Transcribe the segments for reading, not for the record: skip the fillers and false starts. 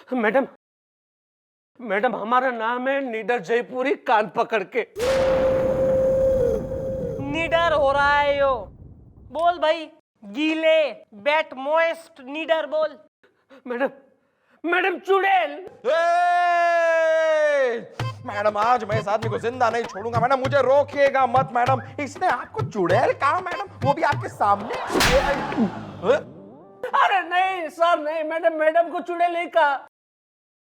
Madam, madam हमारा नाम है निडर जयपुरी कान पकड़ के। निडर हो रहा है यो, बोल भाई। गीले, बेट मोइस्ट, निडर बोल। मैडम, मैडम चुड़ैल। मैडम आज मैं इस आदमी को जिंदा नहीं छोड़ूंगा मैडम, मुझे रोकिएगा मत मैडम। इसने आपको चुड़ैल कहा मैडम, वो भी आपके सामने। अरे नहीं सर नहीं, मैडम मैडम को चुड़ैल नहीं कहा,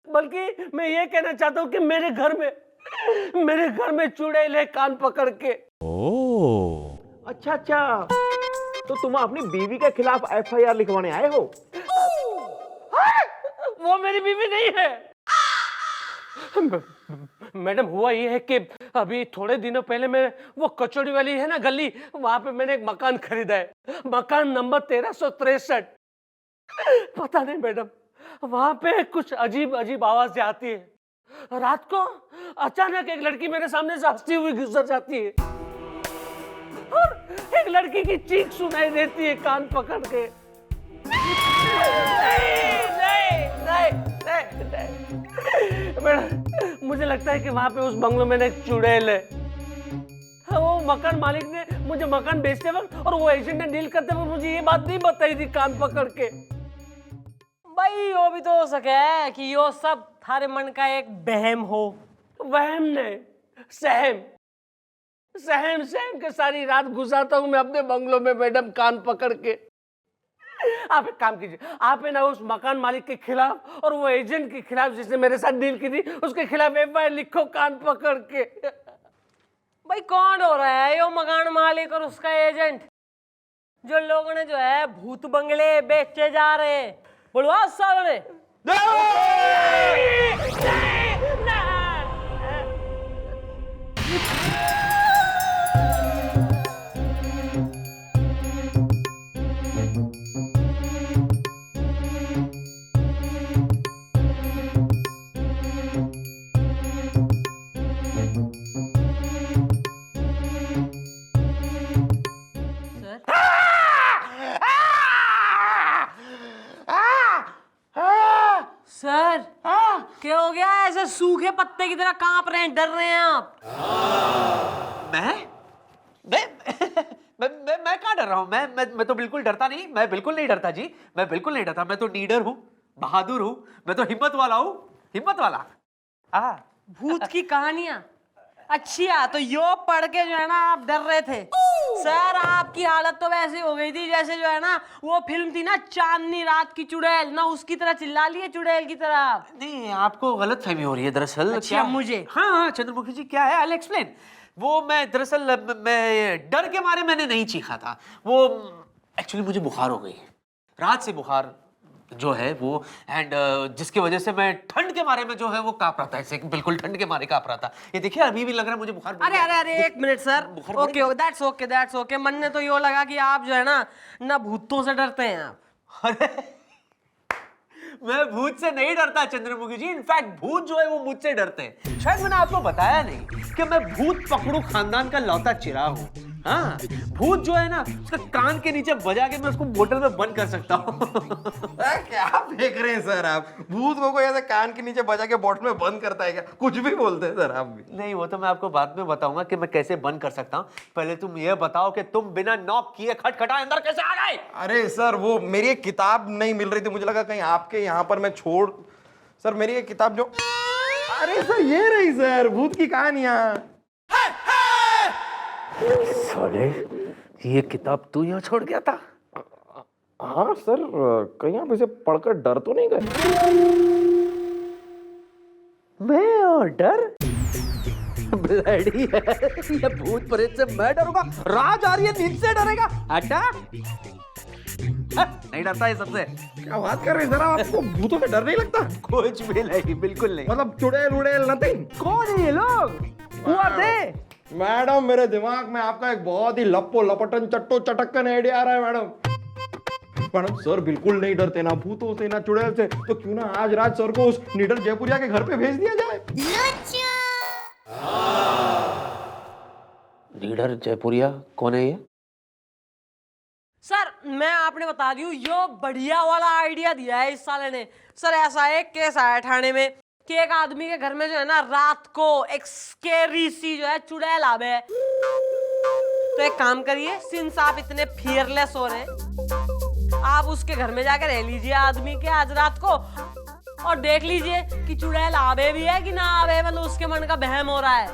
बल्कि मैं ये कहना चाहता हूँ कि मेरे घर में चुड़ैल है कान पकड़ के। अच्छा अच्छा, तो तुम अपनी बीवी के खिलाफ FIR लिखवाने आए हो? वो मेरी बीवी नहीं है। मैडम हुआ ये है कि अभी थोड़े दिनों पहले मैं वो कचौड़ी वाली है ना गली, वहां पे मैंने एक मकान खरीदा है, मकान नंबर 1363। पता नहीं मैडम, वहां पे कुछ अजीब अजीब आवाजें आती है। रात को अचानक एक लड़की मेरे सामने से हंसती हुई गुजर जाती है और एक लड़की की चीख सुनाई देती है कान पकड़ के। मैडम मुझे लगता है कि वहां पे उस बंगलो में एक चुड़ैल है। वो मकान मालिक ने मुझे मकान बेचते वक्त और वो एजेंट ने डील करते वक्त मुझे ये बात नहीं बताई थी कान पकड़ के। भाई यो भी तो हो सके है कि यो सब थारे मन का एक बहम हो। वहम नहीं, सहम सहम सहम के सारी रात गुजारता हूं मैं अपने बंगलों में मैडम कान पकड़ के। आप एक काम कीजिए, आप है ना उस मकान मालिक के खिलाफ और वो एजेंट के खिलाफ जिसने मेरे साथ डील की थी उसके खिलाफ FIR लिखो कान पकड़ के। भाई कौन हो रहा है यो मकान मालिक और उसका एजेंट? जो लोगों ने जो है भूत बंगले बेचे जा रहे हैं, बोलवा सालों ने। सर क्या हो गया? ऐसे सूखे पत्ते की तरह कांप रहे हैं, डर रहे हैं आप? मैं कहाँ डर रहा हूँ? मैं तो बिल्कुल डरता नहीं, मैं बिल्कुल नहीं डरता जी, मैं बिल्कुल नहीं डरता। मैं तो नीडर हूँ, बहादुर हूँ, मैं तो हिम्मत वाला हूँ, हिम्मत वाला। भूत की कहानियां अच्छी है तो यो पढ़ के जो है ना आप डर रहे थे। सर आपकी हालत तो वैसे हो गई थी जैसे जो है ना वो फिल्म थी ना चांदनी रात की चुड़ैल, ना उसकी तरह चिल्ला लिए चुड़ैल की तरह। नहीं, आपको गलत फहमी हो रही है दरअसल। अच्छा मुझे? हाँ चंद्रमुखी जी क्या है, आई विल एक्सप्लेन। वो मैं दरअसल मैं डर के मारे मैंने नहीं चीखा था, वो एक्चुअली मुझे बुखार हो गई, रात से बुखार जो है वो, एंड जिसकी वजह से मैं ठंड के मारे में जो है वो कांप रहा था, ऐसे बिल्कुल ठंड के मारे कांप रहा था। ये देखिए अभी भी लग रहा है मुझे बुखार। अरे अरे अरे एक minute sir, okay that's okay. मन ने तो यो लगा कि आप जो है ना भूतों से डरते हैं आप। अरे मैं भूत से नहीं डरता चंद्रमुखी जी, इनफैक्ट भूत जो है वो मुझसे डरते हैं। शायद मैंने आपको बताया नहीं कि मैं भूत पकड़ू खानदान का लौता चिराग हूँ। हाँ, भूत जो है ना उसका कान के नीचे बजा के मैं उसको बोतल में बंद कर सकता हूँ। क्या फेंक रहे हैं सर आप? भूत को कोई ऐसे कान के नीचे बजा के बोतल में बंद करता है क्या? कुछ भी बोलते हैं सर आप भी। नहीं, वो तो मैं आपको बाद में बताऊंगा कि मैं कैसे बंद कर सकता हूँ। पहले तुम ये बताओ कि तुम बिना नॉक किए खटखटाए अंदर कैसे आ गए? अरे सर वो मेरी एक किताब नहीं मिल रही थी, मुझे लगा कहीं आपके यहाँ पर मैं छोड़। सर मेरी एक किताब जो, अरे सर ये रही सर, भूत की कहानियां। साले, ये किताब तू यहाँ छोड़ गया था? हाँ सर, कहीं आप इसे पढ़कर डर तो नहीं गए? मैं और डर? ब्लडी है, ये भूत प्रेत से मैं डरूंगा? राज आ रही है, नींद से डरेगा? हटा, नहीं डरता ये सबसे। क्या बात कर रहे हैं सर, आपको भूतों से डर नहीं लगता? कुछ भी नहीं, बिल्कुल नहीं। मतलब चुड़ैल उड़ैल नथिंग? कौन है ये लोग? Who are they? मैडम मेरे दिमाग में आपका एक बहुत ही लप्पो लपटन चट्टो चटक्कन आइडिया आ रहा है मैडम। मैडम सर बिल्कुल नहीं डरते ना भूतों से ना चुड़ैल से, तो क्यों ना आज रात सर को उस निडर जयपुरिया के घर पे भेज दिया जाए? निडर जयपुरिया कौन है ये? सर मैं आपने बता दी हूँ, यो बढ़िया वाला आइडिया दिया है इस साले ने। सर ऐसा एक केस आया थाने में कि एक आदमी के घर में जो है ना रात को एक स्केरी सी जो है चुड़ैल आवे है। तो एक काम करिए, सिंस आप इतने फियरलेस हो रहे हैं, आप उसके घर में जाकर रह लीजिए आदमी के आज रात को और देख लीजिए कि चुड़ैल आवे भी है कि ना आवे, मतलब उसके मन का बहम हो रहा है।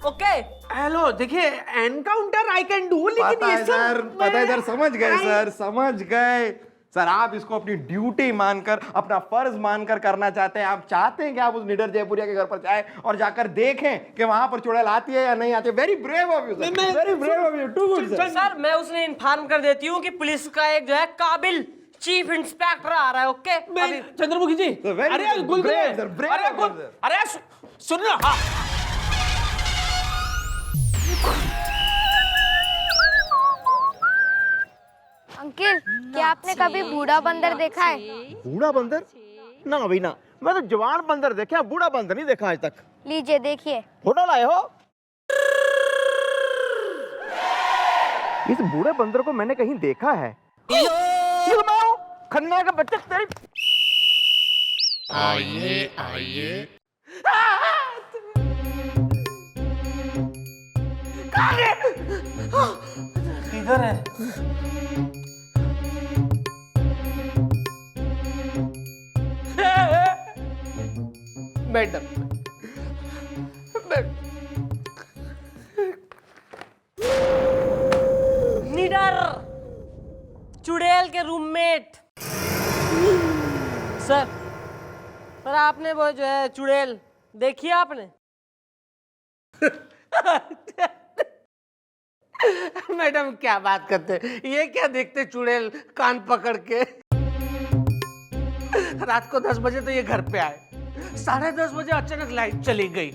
ओके हेलो देखिए, एनकाउंटर आई कैन डू, लेकिन पता ये है सर, सब पता है सर, समझ गए सर, समझ गए सर। आप इसको अपनी ड्यूटी मानकर, अपना फर्ज मानकर करना चाहते हैं। आप चाहते हैं कि आप उस निडर जयपुरिया के घर पर जाएं और जाकर देखें कि वहां पर चुड़ैल आती है या नहीं आती है। Very brave of you sir, very brave of you, too good sir. Sir मैं उसने इन्फॉर्म कर देती हूँ कि पुलिस का एक जो है काबिल चीफ इंस्पेक्टर आ रहा है। ओके अभी चंद्रमुखी जी, Sir, very अरे good, गुलगुले, brave, sir, brave अरे of you, sir. अरे सुन ना, हाँ अंकिल, क्या आपने कभी बूढ़ा बंदर देखा है? बूढ़ा बंदर? ना भाई ना, मैं तो जवान बंदर देखा, बूढ़ा बंदर नहीं देखा आज तक। लीजिए देखिए। फोटो लाए हो? इस बूढ़े बंदर को मैंने कहीं देखा है। ये मैं हूं, खन्ना का बच्चा तेरी। आइए आइए किधर है? मैडम, निडर चुड़ैल के रूममेट। सर आपने वो जो है चुड़ैल देखी है आपने? मैडम क्या बात करते, ये क्या देखते चुड़ैल कान पकड़ के। रात को 10 बजे तो ये घर पे आए, 10:30 बजे अचानक लाइट चली गई,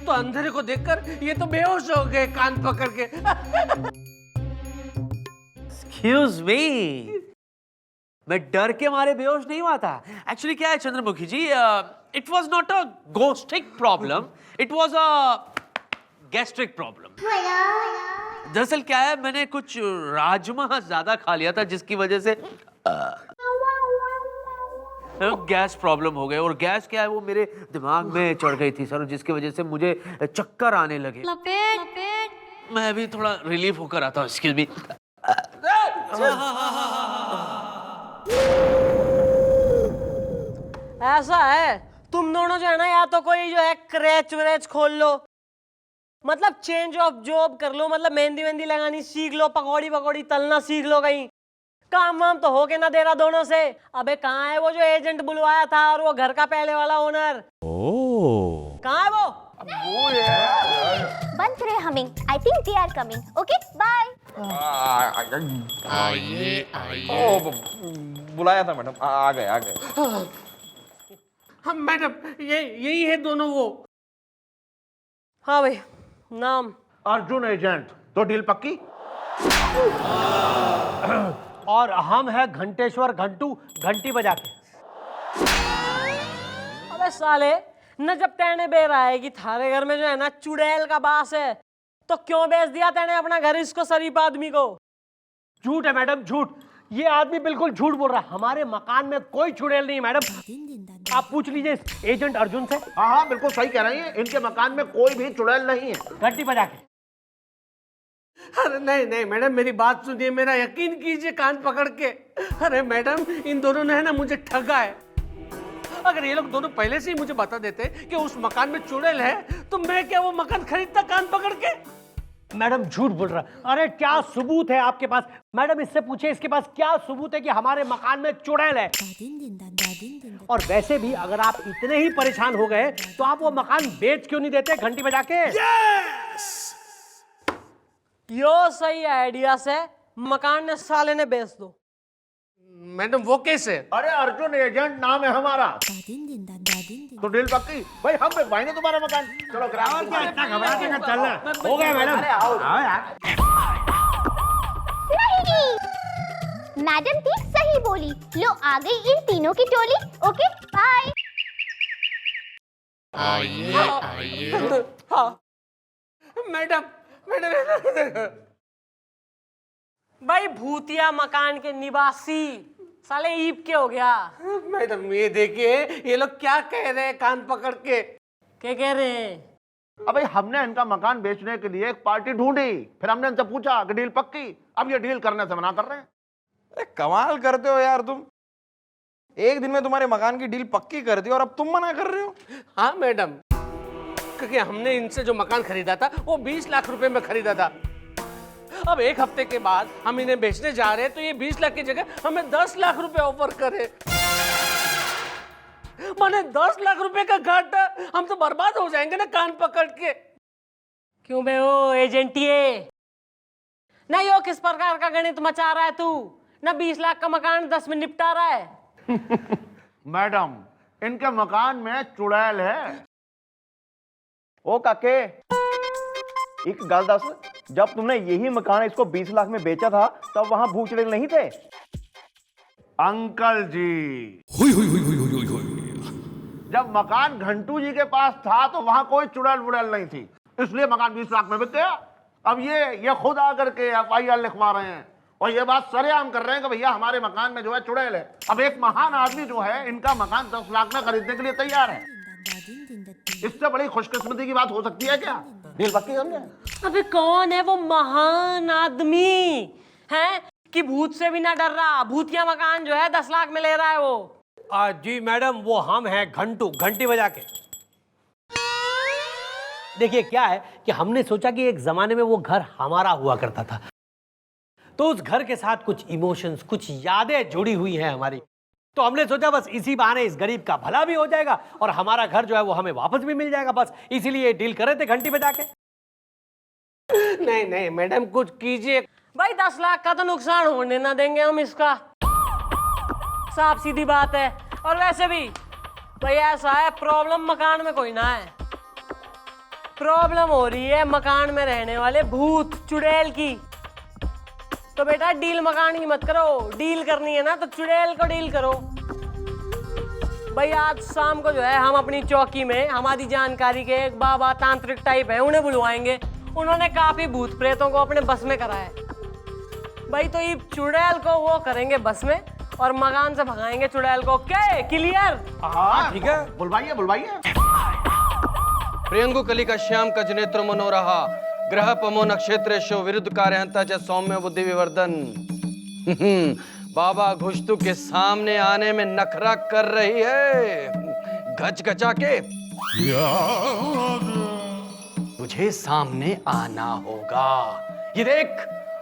तो अंधेरे को देखकर ये तो बेहोश हो गए कान पकड़ के। Excuse me, मैं डर के मारे बेहोश नहीं हुआ था। एक्चुअली क्या है Chandramukhi ji, it was not a ghostic problem, it was a gastric problem. दरअसल क्या है, मैंने कुछ राजमा ज्यादा खा लिया था, जिसकी वजह से गैस प्रॉब्लम हो गई। और गैस क्या है, वो मेरे दिमाग में चढ़ गई थी सर, जिसकी वजह से मुझे चक्कर आने लगे। मैं अभी थोड़ा रिलीफ होकर आता हूँ। Excuse me. ऐसा है, तुम दोनों जो है ना, या तो कोई जो है क्रैच व्रैच खोल लो, मतलब चेंज ऑफ जॉब कर लो, मतलब मेहंदी वेंदी लगानी सीख लो, पकौड़ी पकौड़ी तलना सीख लो। कहीं काम वाम तो हो के ना दे रहा दोनों से। अबे कहाँ है वो जो एजेंट बुलवाया था और वो घर का पहले वाला ओनर? कहाँ है वो? बंद रहे humming. I think they are coming. Okay bye. आइए आइए बुलाया था मैडम, आ गए आ गए। हाँ मैडम, यही है दोनों वो। हाँ भाई, नाम अर्जुन एजेंट। तो डील पक्की? और हम है घंटेश्वर घंटू, घंटी बजा के। अबे साले, न जब तेने बेर आए कि थारे घर में जो है ना चुड़ैल का बास है, तो क्यों बेच दिया तेने अपना घर इसको शरीफ आदमी को? झूठ है मैडम, झूठ। ये आदमी बिल्कुल झूठ बोल रहा है। हमारे मकान में कोई चुड़ैल नहीं मैडम। आप पूछ लीजिए इस एजेंट अर्जुन से। हाँ हाँ बिल्कुल सही कह रही हैं, इनके मकान में कोई भी चुड़ैल नहीं है। घंटी बजा के। अरे नहीं नहीं मैडम, मेरी बात सुनिए, मेरा यकीन कीजिए कान पकड़ के। अरे मैडम, इन दोनों ने है ना मुझे ठगा है। अगर ये लोग दोनों पहले से ही मुझे बता देते कि उस मकान में चुड़ैल है, तो मैं क्या वो मकान खरीदता कान पकड़ के? मैडम झूठ बोल रहा है। अरे क्या सबूत है आपके पास? मैडम इससे पूछे इसके पास क्या सबूत है कि हमारे मकान में चुड़ैल है। और वैसे भी अगर आप इतने ही परेशान हो गए तो आप वो मकान बेच क्यों नहीं देते घंटी बजा के? यो सही आइडिया से मकान ने साले ने बेच दो। मैडम वो कैसे? अरे अर्जुन एजेंट नाम है हमारा। तो डील पक्की? भाई हम बिकवाएंगे तुम्हारा मकान। चलो ग्राहक इतना घबराते का चलना हो गया मैडम। नहीं, मैडम ठीक सही बोली। लो आ गई इन तीनों की टोली। Okay bye. आइए आइए हाँ मैडम, मैडम भाई भूतिया मकान के निवासी साले ईप के हो गया। मैडम ये देखिए ये लोग क्या कह रहे हैं कान पकड़ के। क्या कह रहे हैं? अबे हमने इनका मकान बेचने के लिए एक पार्टी ढूंढी, फिर हमने इनसे पूछा कि डील पक्की, अब ये डील करने से मना कर रहे हैं। अरे कमाल करते हो यार तुम, एक दिन में तुम्हारे मकान की डील पक्की कर दी और अब तुम मना कर रहे हो। हाँ मैडम, क्योंकि हमने इनसे जो मकान खरीदा था वो 20 लाख रुपए में खरीदा था। अब एक हफ्ते के बाद हम इन्हें बेचने जा रहे हैं तो ये 20 लाख की जगह हमें 10 लाख रुपए ऑफर करे। माने 10 लाख रुपए का घाटा, हम तो बर्बाद हो जाएंगे ना कान पकड़ के। क्यों बे ओ एजेंटिए, ना यो किस प्रकार का गणित मचा रहा है तू? ना 20 लाख का मकान 10 में निपटा रहा है। मैडम इनके मकान में चुड़ैल है। ओ काके, एक गल दस, जब तुमने यही मकान इसको 20 लाख में बेचा था तब वहां भूत चुड़ैल नहीं थे? अंकल जी, जब मकान घंटू जी के पास था तो वहां कोई चुड़ैल वुड़ैल नहीं थी, इसलिए मकान 20 लाख में बिक गया। अब ये खुद आकर के FIR लिखवा रहे हैं और ये बात सरेआम कर रहे हैं कि भैया हमारे मकान में जो है चुड़ैल है। अब एक महान आदमी जो है इनका मकान 10 लाख में खरीदने के लिए तैयार है। इससे बड़ी खुशकिस्मती की बात हो सकती है क्या? डील पक्की समझे? अबे कौन है वो महान आदमी है कि भूत से भी ना डर रहा, भूतिया मकान जो है 10 लाख में ले रहा है वो? जी मैडम, वो हम हैं घंटू, घंटी बजा के। देखिए क्या है कि हमने सोचा कि एक जमाने में वो घर हमारा हुआ करता था, तो उस घर के साथ कुछ इमोशंस, कुछ यादें जुड़ी हुई हैं हमारी। तो हमने सोचा बस इसी बहाने इस गरीब का भला भी हो जाएगा और हमारा घर जो है वो हमें वापस भी मिल जाएगा। बस इसीलिए डील कर रहे थे घंटी बजा के। नहीं नहीं मैडम, कुछ कीजिए। भाई 10 लाख का तो नुकसान होने ना देंगे हम इसका, साफ सीधी बात है। और वैसे भी भाई ऐसा है, प्रॉब्लम मकान में कोई ना है, प्रॉब्लम हो रही है मकान में रहने वाले भूत चुड़ैल की। तो बेटा डील मकान की मत करो, डील करनी है ना तो चुड़ैल को डील करो। भाई आज शाम को जो है हम अपनी चौकी में हमारी जानकारी के एक बाबा तांत्रिक टाइप है, उन्हें बुलवाएंगे। उन्होंने काफी भूत प्रेतों को अपने बस में करा है। भाई तो ये चुड़ैल को वो करेंगे बस में और मकान से भगाएंगे चुड़ैल को। क्या क्लियर? हाँ ठीक है, बुलवाइए बुलवाइए। प्रियंगु कलिका श्याम कजनेत्र मनोरहा ग्रह पमो नक्षत्रेशो विरुद्ध कार्यहंता च सौम्य बुद्धि विवर्धन। बाबा घुष्टू के सामने आने में नखरा कर रही है, गच गचा के। तुझे सामने आना होगा। ये देख,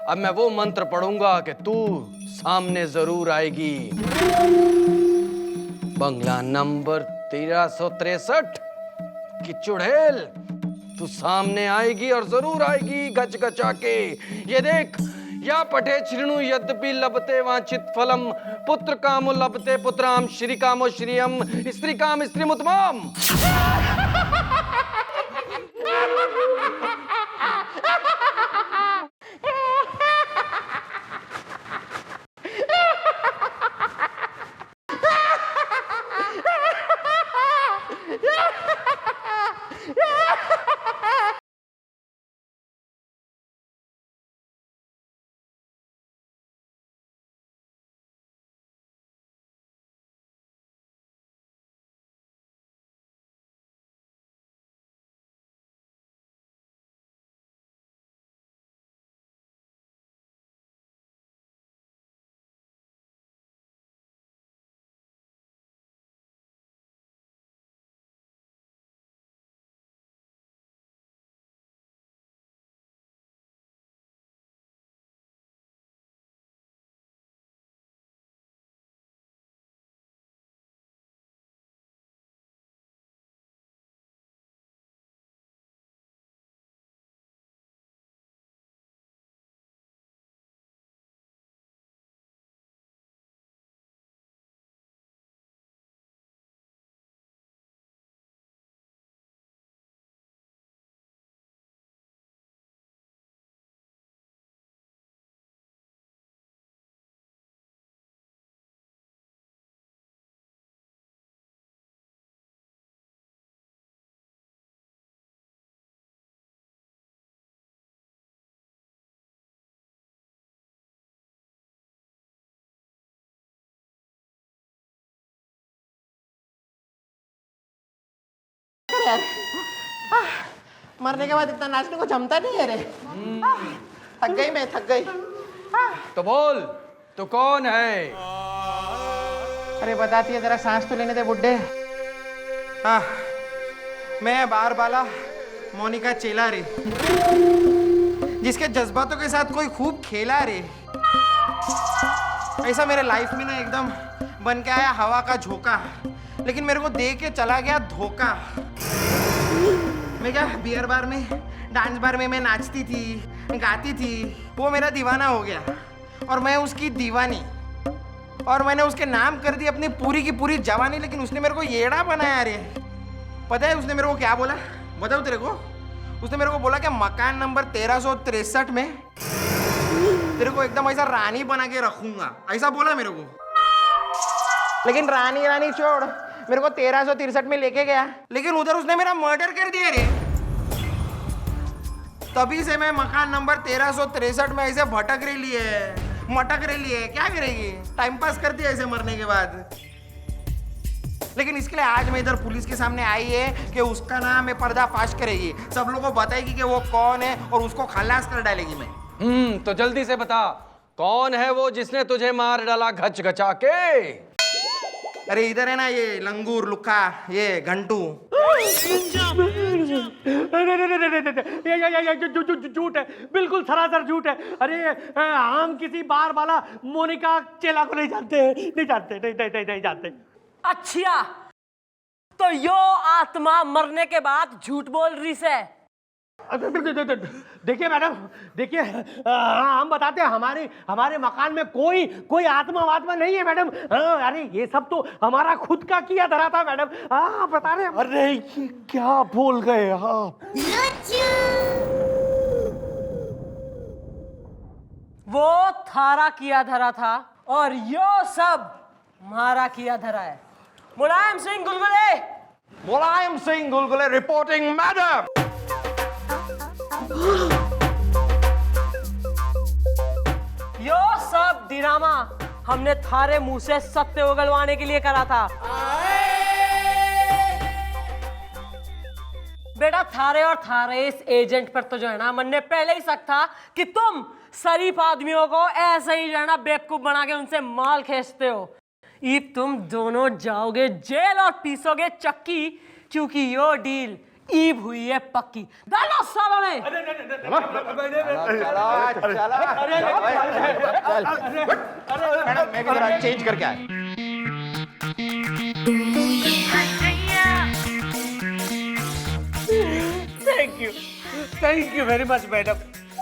अब मैं वो मंत्र पढ़ूंगा कि तू सामने जरूर आएगी। बंगला नंबर 1363 की चुड़ैल, तू सामने आएगी और जरूर आएगी गच गचा के। ये देख, या पठे श्रीणु यद्यपि लभते वांछित फलम, पुत्र कामो लभते पुत्राम, श्री कामो श्रियम, स्त्री काम स्त्रीमुत्तमम। यार। मरने के बाद इतना नाचने को जमता नहीं है रे। थक गई मैं, थक गई। तो बोल, तू कौन है? अरे बताती है, जरा सांस तो लेने दे बुड्ढे। हाँ, मैं बार बाला मोनिका चेला रे, जिसके जज्बातों के साथ कोई खूब खेला रे। ऐसा मेरे लाइफ में ना एकदम बन के आया हवा का झोंका, लेकिन मेरे को दे के चला गया धोखा। मैं क्या बियर बार में, डांस बार में मैं नाचती थी, गाती थी, वो मेरा दीवाना हो गया और मैं उसकी दीवानी। और मैंने उसके नाम कर दी अपनी पूरी की पूरी जवानी, लेकिन उसने मेरे को येड़ा बनाया रे। पता है उसने मेरे को क्या बोला? बताओ तेरे को। उसने मेरे को बोला कि मकान नंबर 1363 में तेरे को एकदम ऐसा रानी बना के रखूंगा, ऐसा बोला मेरे को। लेकिन रानी रानी छोड़, मेरे को 1363 में लेके गया, लेकिन उधर उसने मेरा मर्डर कर दिया रे। तभी से मैं मकान नंबर 1363 में ऐसे भटक रही है, मटक रही है। क्या करेगी? टाइम पास करती है ऐसे मरने के बाद। लेकिन इसके लिए आज मैं इधर पुलिस के सामने आई है कि उसका नाम है पर्दाफाश करेगी, सब लोगों को बताएगी कि वो कौन है और उसको खलास कर डालेगी मैं। तो जल्दी से बता, कौन है वो जिसने तुझे मार डाला घच घचा के? अरे इधर है ना ये लंगूर लुक्का, ये घंटू। झूठ है, बिल्कुल सरासर झूठ है। अरे हम किसी बार वाला मोनिका चेला को नहीं जानते, नहीं जानते, नहीं जानते। अच्छा, तो यो आत्मा मरने के बाद झूठ बोल रही से। देखिए मैडम, देखिए हम बताते हैं, हमारे मकान में कोई आत्मा नहीं है मैडम। अरे ये सब तो हमारा खुद का किया धरा था मैडम। बता रहे। अरे ये क्या बोल गए आप? वो थारा किया धरा था और यो सब हमारा किया धरा है। मुलायम सिंह गुलगुले। मुलायम सिंह गुलगुले रिपोर्टिंग मैडम। यो सब ड्रामा हमने थारे मुंह से सत्य उगलवाने के लिए करा था। बेटा थारे और थारे इस एजेंट पर तो जो है ना मन ने पहले ही शक था कि तुम शरीफ आदमियों को ऐसे ही जो है ना बेवकूफ बना के उनसे माल खींचते हो। ईब तुम दोनों जाओगे जेल और पीसोगे चक्की, क्योंकि यो डील ईब हुई है पक्की। डालो सालों ने। मैडम मैं भी जरा चेंज करके आया। Thank you very much madam.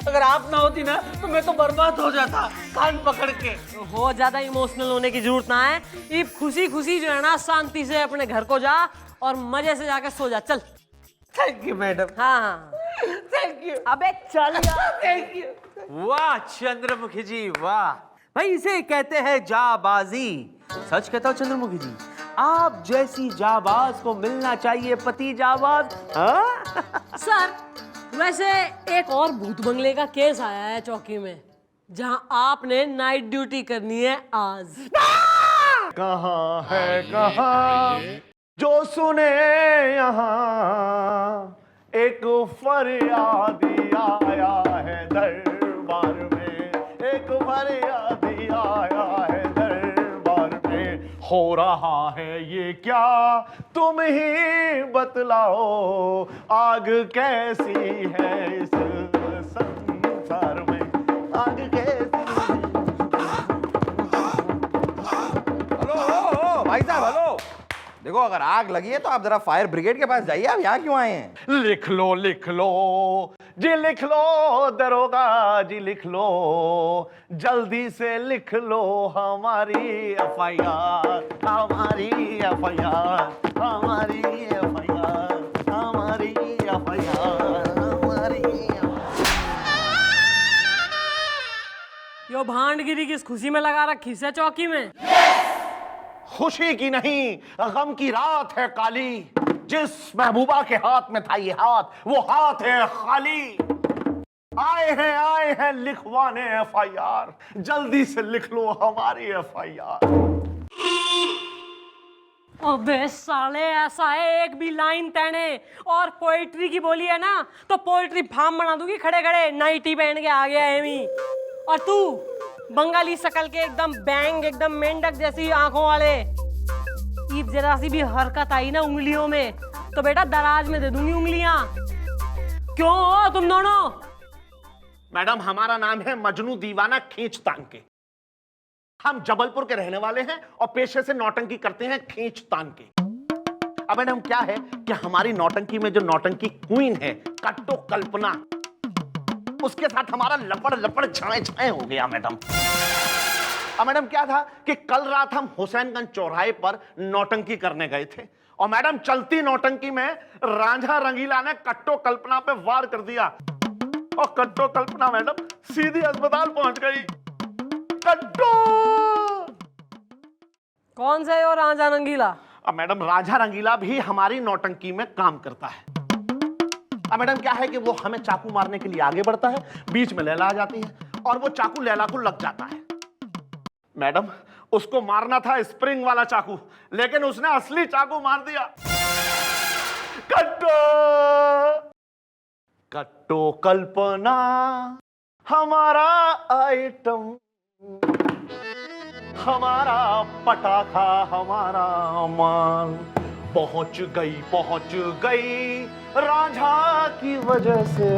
अगर आप ना होती ना तो मैं तो बर्बाद हो जाता कान पकड़ के। हो ज्यादा इमोशनल होने की जरूरत ना है। ईब खुशी खुशी जो है ना शांति से अपने घर को जा और मजे से जाकर सो जा। चल। Thank you madam. हाँ थैंक यू। अबे चल यार। Thank you. वाह चंद्रमुखी जी वाह, भाई इसे कहते हैं जाबाजी। सच कहता हूँ चंद्रमुखी जी, आप जैसी जाबाज को मिलना चाहिए पति जाबाज। सर वैसे एक और भूत बंगले का केस आया है चौकी में, जहां आपने नाइट ड्यूटी करनी है आज। कहाँ है कहाँ जो सुने यहाँ, एक फरियादी आया है दरबार में, एक फरियादी आया है दरबार में। हो रहा है ये क्या तुम ही बतलाओ, आग कैसी है इस संसार में, आग कैसी। हेलो भाई साहब, हेलो। देखो अगर आग लगी है तो आप जरा फायर ब्रिगेड के पास जाइए। आप यहाँ क्यों आए हैं? लिख लो जी, लिख लो दरोगा जी, लिख लो जल्दी से लिख लो हमारी एफआईआर, हमारी एफआईआर, हमारी एफआईआर, हमारी एफआईआर, हमारी। यो भांडगिरी किस खुशी में लगा रखी से चौकी में? खुशी की नहीं, गम की रात है काली। जिस महबूबा के हाथ में था ये हाथ, वो हाथ है खाली। आए हैं लिखवाने एफआईआर, जल्दी से लिख लो हमारी एफआईआर। अबे साले, ऐसा है एक भी लाइन तैने और पोएट्री की बोली है ना तो पोएट्री फार्म बना दूंगी खड़े खड़े, नाइटी पहन के आ गया एमी। और तू बंगाली शकल के एकदम बैंग, एकदम मेंढक जैसी आंखों वाले, ये जरा सी भी हरकत आई ना उंगलियों में तो बेटा दराज में दे दूंगी उंगलियां। क्यों हो तुम दोनों? मैडम हमारा नाम है मजनू दीवाना खींच तान के। हम जबलपुर के रहने वाले हैं और पेशे से नौटंकी करते हैं खींच तान के। अब मैडम क्या है कि हमारी नौटंकी में जो नौटंकी क्वीन है कट्टो कल्पना, उसके साथ हमारा लपड़ लपड़ छाए छाए हो गया मैडम। अब मैडम क्या था कि कल रात हम हुसैनगंज चौराहे पर नौटंकी करने गए थे और मैडम चलती नौटंकी में रांझा रंगीला ने कट्टो कल्पना पे वार कर दिया और कट्टो कल्पना मैडम सीधी अस्पताल पहुंच गई। कट्टो! कौन सा है और रांझा रंगीला? अब मैडम रांझा रंगीला भी हमारी नौटंकी में काम करता है। अब मैडम क्या है कि वो हमें चाकू मारने के लिए आगे बढ़ता है, बीच में लैला आ जाती है और वो चाकू लैला को लग जाता है। मैडम उसको मारना था स्प्रिंग वाला चाकू, लेकिन उसने असली चाकू मार दिया। कट्टो! कट्टो कल्पना हमारा आइटम, हमारा पटाखा, हमारा माल, पहुंच गई रांझा की वजह से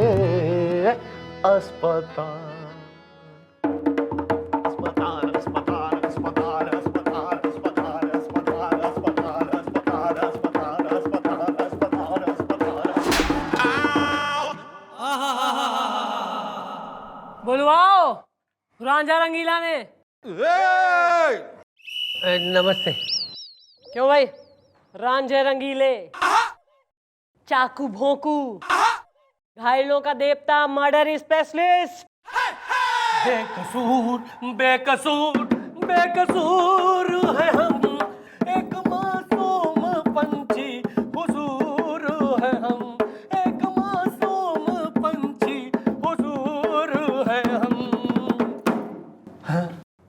अस्पताल। अस्पताल अस्पताल अस्पताल अस्पताल अस्पताल अस्पताल अस्पताल अस्पताल अस्पताल अस्पताल अस्पताल अस्पताल। बुलवाओ रांझा रंगीला ने। नमस्ते। क्यों भाई रांझे रंगीले, चाकू भोंकू, घायलों का देवता, मर्डर स्पेशलिस्ट। बेकसूर बेकसूर बेकसूर है हम, एक मासूम पंछी हुजूर है हम, एक मासूम पंछी हुजूर है हम।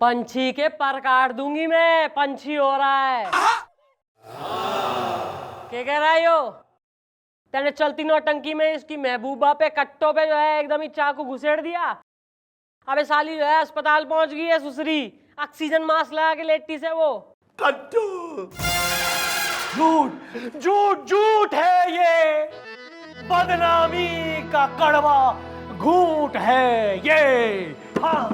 पंछी के पर काट दूंगी मैं, पंछी हो रहा है। क्या कह रहा है यो? तेने चलती नौटंकी में इसकी महबूबा पे, कट्टो पे जो है एकदम ही चाकू घुसेड़ दिया। अबे साली जो है अस्पताल पहुंच गई है सुसरी, ऑक्सीजन मास्क लगा के लेटी से वो। कट्टो! झूठ झूठ झूठ है ये, बदनामी का कड़वा घूंट है ये। हाँ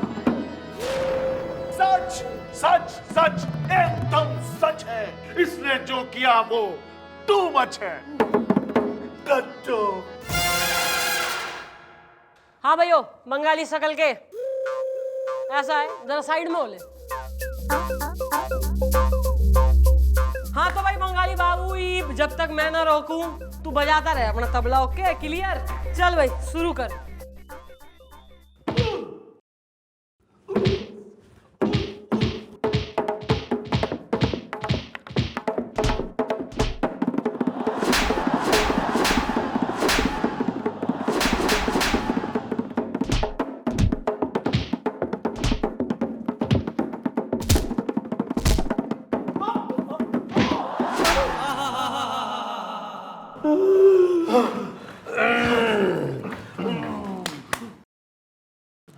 सच सच सच एकदम सच है, इसने जो किया वो टू मच है। कट्टो! हाँ भाइयों बंगाली शकल के, ऐसा है जरा साइड में हो ले। हाँ तो भाई बंगाली बाबू जब तक मैं ना रोकूं तू बजाता रहे अपना तबला। Okay clear? चल भाई शुरू कर।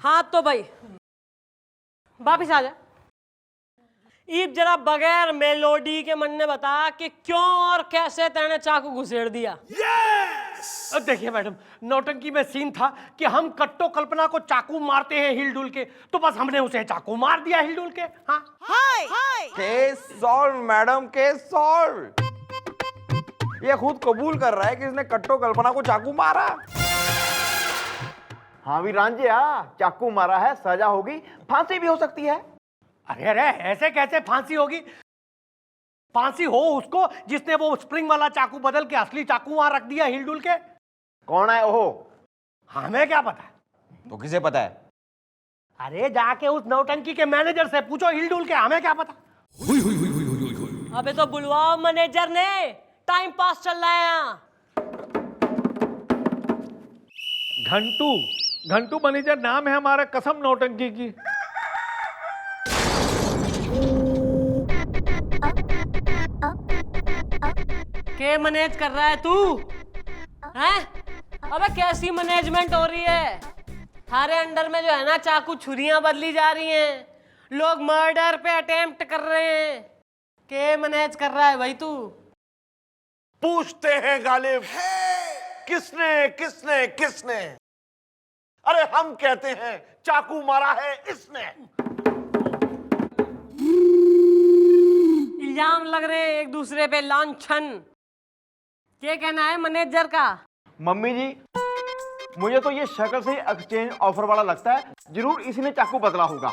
हाँ तो भाई वापिस आ जा। ईब जरा बगैर मेलोडी के मन ने बता कि क्यों और कैसे तेने चाकू घुसेड़ दिया। देखिए मैडम, नौटंकी में सीन था कि हम कट्टो कल्पना को चाकू मारते हैं हिलडुल के, तो बस हमने उसे चाकू मार दिया हिलडुल के। हाँ case solve madam, case solve. ये खुद कबूल कर रहा है कि इसने कट्टो कल्पना को चाकू मारा। हाँ भी रांझिया, चाकू मारा है, सजा होगी, फांसी भी हो सकती है। अरे अरे ऐसे कैसे फांसी होगी? फांसी हो उसको जिसने वो स्प्रिंग वाला चाकू बदल के असली चाकू वहां रख दिया हिलडुल के। कौन है वो? हमें क्या पता? तो किसे पता है? अरे जाके उस नौटंकी के मैनेजर से पूछो हिलडुल के, हमें क्या पता? अबे तो बुलवाओ मैनेजर ने, टाइम पास चल रहा है यहाँ। घंटू, घंटू मैनेजर नाम है हमारा, कसम नौटंकी की। के मैनेज कर रहा है तू? हैं? अबे कैसी मैनेजमेंट हो रही है? थारे अंडर में जो है ना चाकू छुरियां बदली जा रही हैं, लोग मर्डर पे अटेम्प्ट कर रहे हैं। के मैनेज कर रहा है भाई तू? पूछते हैं गालिब, किसने किसने किसने? अरे हम कहते हैं चाकू मारा है इसने। इल्जाम लग रहे हैं एक दूसरे पे, लांछन। क्या कहना है मैनेजर का? मम्मी जी, मुझे तो ये शक्ल से एक्सचेंज ऑफर वाला लगता है, जरूर इसी ने चाकू बदला होगा।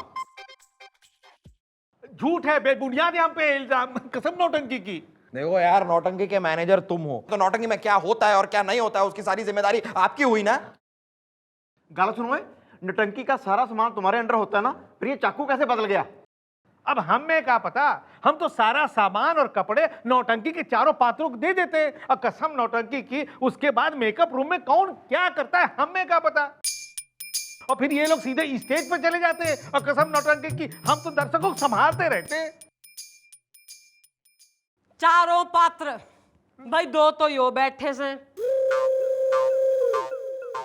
झूठ है, बेबुनियाद है हम पे इल्जाम, कसम नौटंकी की। देखो यार, नौटंकी के मैनेजर तुम हो, तो नौटंकी में क्या होता है और क्या नहीं होता है उसकी सारी जिम्मेदारी आपकी हुई ना। गाला सुनो, नौटंकी का सारा सामान तुम्हारे अंडर होता है ना, फिर ये चाकू कैसे बदल गया? अब हमें क्या पता, हम तो सारा सामान और कपड़े नौटंकी के चारों पात्रों को दे देते हैं। और कसम नौटंकी की, उसके बाद मेकअप रूम में कौन क्या करता है हमें क्या पता। और फिर ये लोग सीधे स्टेज पर चले जाते हैं, और कसम नौटंकी की, हम तो दर्शकों को संभालते रहते हैं। चारों पात्र भाई, दो तो यो बैठे से,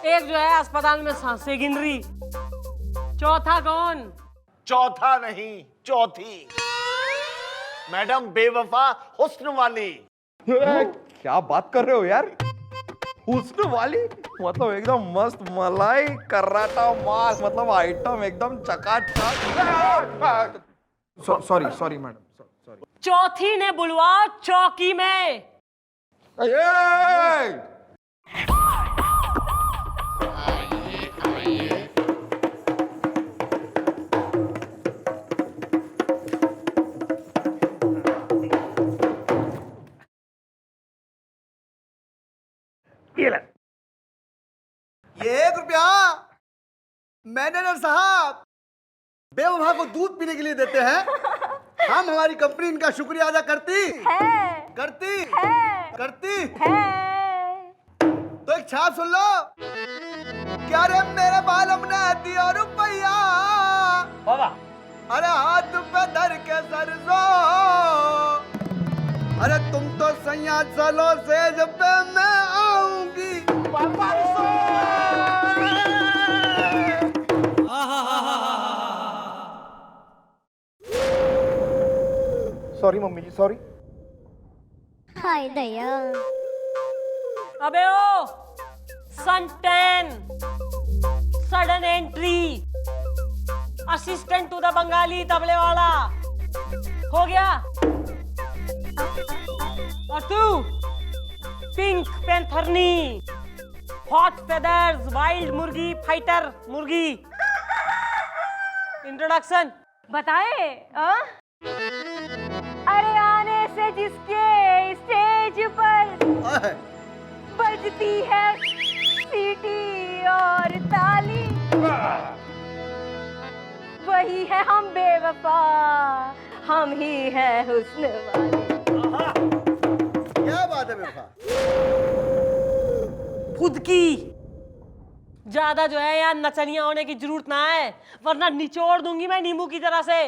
एक जो है अस्पताल में सांसें गिन रही, चौथा कौन? चौथा नहीं, चौथी मैडम बेवफा हुस्न वाली। क्या बात कर रहे हो यार? हुस्न वाली मतलब एकदम मस्त मलाई कराटा मास, मतलब आइटम एकदम चकाचक। Sorry sorry madam, sorry. चौथी ने बुलवा चौकी में। ये 1 रुपया मैनेजर साहब बेवफा को दूध पीने के लिए देते हैं। हम हमारी कंपनी इनका शुक्रिया अदा करती है। करती है। करती है। तो एक छाप सुन लो। क्या रे मेरे बालम ने दिया रुपया, अरे हाथ पे धर के सरसो, अरे तुम तो सैया चलो से जब मैं आऊंगी sorry mummy ji, sorry. Hi Daya. अबे ओ सन 10 sudden entry, assistant to the Bengali तबले वाला हो गया। और तू पिंक पैंथरनी, हॉट फेदर्स, वाइल्ड मुर्गी, फाइटर मुर्गी। इंट्रोडक्शन बताए? अरे आने से जिसके स्टेज पर बजती है सीटी और ताली, वही है हम बेवफा, हम ही है हुस्न वाले। क्या बात है बेवफा? खुद की ज्यादा जो है यार नचनिया होने की जरूरत ना है, वरना निचोड़ दूंगी मैं नींबू की तरह से।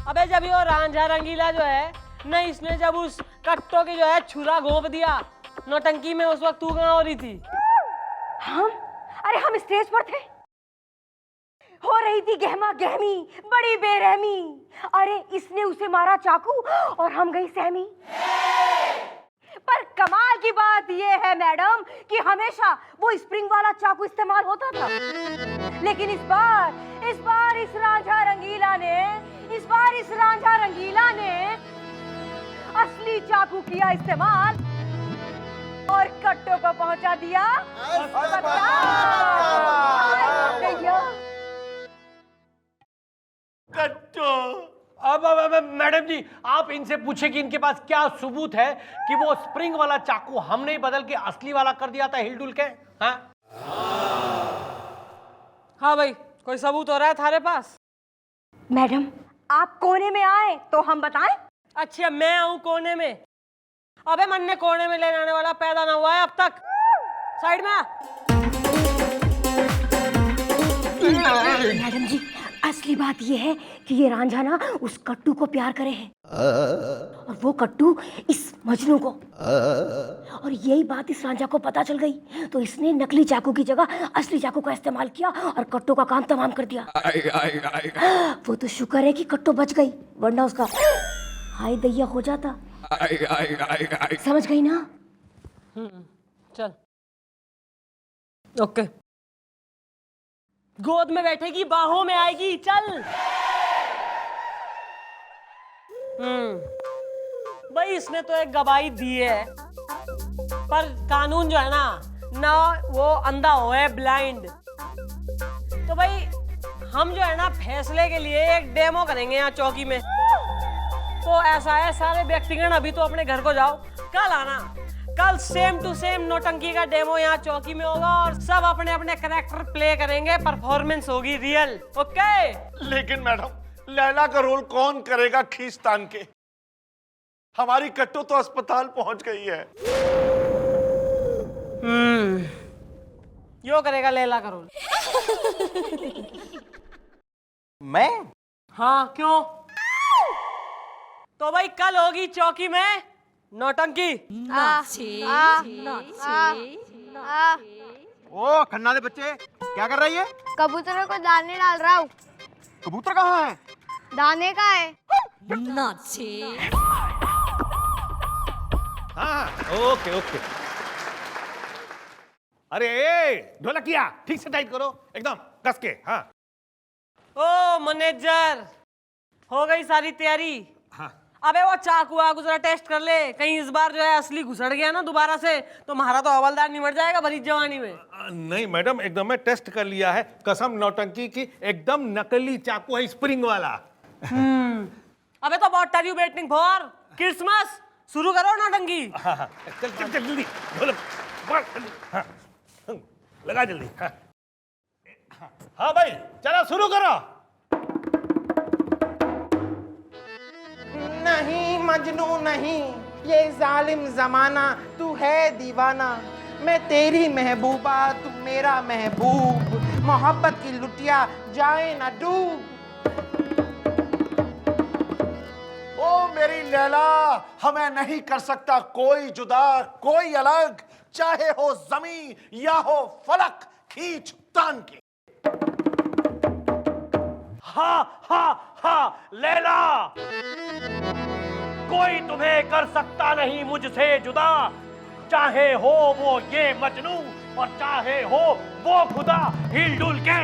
अबे जब ये रांझा रंगीला जो है न, इसने जब उस कट्टो की जो है छुरा घोंप दिया नौटंकी में, उस वक्त तू कहाँ हो रही थी? हम स्टेज पर थे, हो रही थी गहमा गहमी, बड़ी बेरहमी। अरे इसने उसे मारा चाकू और हम गई सहमी। पर कमाल की बात यह है मैडम कि हमेशा वो स्प्रिंग वाला चाकू इस्तेमाल होता था, लेकिन इस बार इस रांझा रंगीला ने असली चाकू किया इस्तेमाल और कट्टो को पहुंचा दिया। अब मैडम जी, आप इनसे पूछे कि इनके पास क्या सबूत है कि वो स्प्रिंग वाला चाकू हमने ही बदल के असली वाला कर दिया था हिलडुल के। हाँ भाई, कोई सबूत हो रहा है थारे पास? मैडम आप कोने में आए तो हम बताएं? अच्छा मैं आऊं कोने में? अबे मन ने कोने में ले जाने वाला पैदा ना हुआ है अब तक। साइड में आ। मैडम जी असली बात ये है कि ये रांझा ना उस कट्टू को प्यार करे है और वो कट्टू इस मजनू को, और यही बात इस रांझा को पता चल गई तो इसने नकली चाकू की जगह असली चाकू का इस्तेमाल किया और कट्टू का काम तमाम कर दिया। वो तो शुक्र है कि कट्टू बच गई, वरना उसका हाय दैया हो जाता। समझ गई ना? चल ओके, गोद में बैठेगी, बाहों में आएगी, चल। भाई इसने तो एक गवाही दी है, पर कानून जो है ना वो अंधा हो है, ब्लाइंड। तो भाई हम जो है ना फैसले के लिए एक डेमो करेंगे यहाँ चौकी में। तो ऐसा है, सारे व्यक्तिगण अभी तो अपने घर को जाओ, कल आना। कल सेम टू सेम नौटंकी का डेमो यहाँ चौकी में होगा और सब अपने अपने कैरेक्टर प्ले करेंगे, परफॉर्मेंस होगी रियल। ओके? लेकिन मैडम लैला का रोल कौन करेगा खींचतान के? हमारी कट्टू तो अस्पताल पहुंच गई है। यो करेगा लैला का रोल। मैं? हाँ, क्यों? तो भाई कल होगी चौकी में नौटंकी। ओ खन्नाले बच्चे, क्या कर रही है? कबूतरों को दाने डाल रहा हूँ। कबूतर कहाँ है? दाने का है। हाँ ओके ओके। अरे ढोलकिया ठीक से टाइट करो, एकदम कस के। हाँ ओ मैनेजर, हो गई सारी तैयारी? हाँ। अबे वो चाकू वाकू जरा टेस्ट कर ले, कहीं इस बार जो है असली घुसड़ गया ना दोबारा से तो हमारा तो हवलदार निमट जाएगा भरी जवानी में। नहीं मैडम, एकदम मैं टेस्ट कर लिया है, कसम नौटंकी की, एकदम नकली चाकू है, स्प्रिंग वाला। अबे तो what are you waiting for? Christmas शुरू करो नौटंकी। हाँ, हाँ, चल चल चल जल्दी, ढोलक पकड़ जल्दी। हाँ, लगा जल्दी। हाँ, हाँ भाई चलो शुरू करो। नहीं मजनू नहीं, ये जालिम जमाना, तू है दीवाना। मैं तेरी महबूबा, तू मेरा महबूब, मोहब्बत की लुटिया जाए ना डूब। ओ मेरी लैला, हमें नहीं कर सकता कोई जुदा, कोई अलग, चाहे हो जमी या हो फलक, खींच तान के। हा हा हा लैला, कोई तुम्हें कर सकता नहीं मुझसे जुदा, चाहे हो वो ये मजनू और चाहे हो वो खुदा हिल डुल के।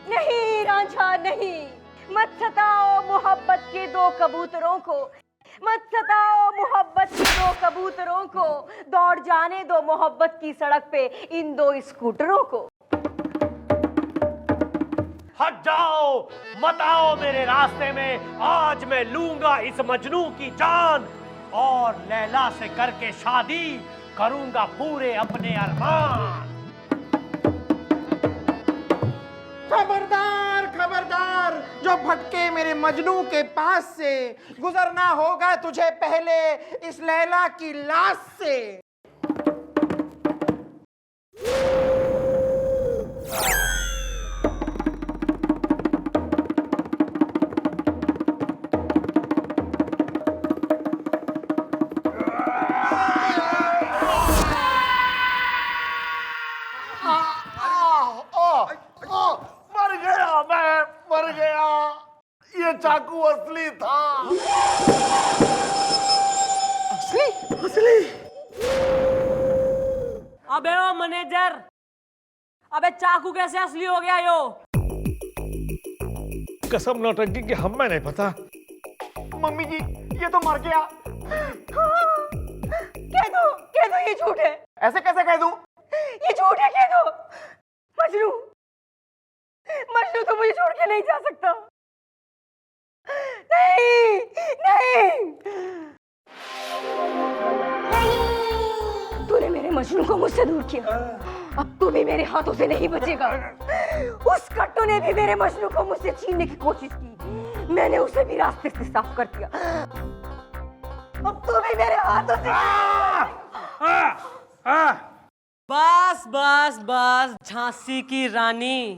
नहीं रांझा नहीं, मत सताओ मोहब्बत के दो कबूतरों को, मत सताओ मोहब्बत के दो कबूतरों को, दौड़ जाने दो मोहब्बत की सड़क पे इन दो स्कूटरों को। हट जाओ, मत आओ मेरे रास्ते में, आज मैं लूंगा इस मजनू की जान और लैला से करके शादी करूंगा पूरे अपने अरमान। खबरदार खबरदार, जो भटके मेरे मजनू के पास से, गुजरना होगा तुझे पहले इस लैला की लाश से। मर गया, मैं मर गया। ये चाकू असली था। असली? असली? अबे ओ मैनेजर, अबे चाकू कैसे असली हो गया यो? कसम नौटंकी की हमें नहीं पता। मम्मी जी ये तो मर गया। कह दो ये झूठ है। ऐसे कैसे कह दूं? ये झूठ है, कह दो। मजनू, मजनू तो मुझे छोड़ के नहीं जा सकता। नहीं नहीं, तूने मेरे मजनू को मुझसे दूर किया, अब तू भी मेरे हाथों से नहीं बचेगा। उस कट्टू ने भी मेरे मजनू को मुझसे छीनने की कोशिश की, मैंने उसे भी रास्ते से साफ कर दिया। अब तू भी मेरे हाथों से। बस बस बस झांसी की रानी,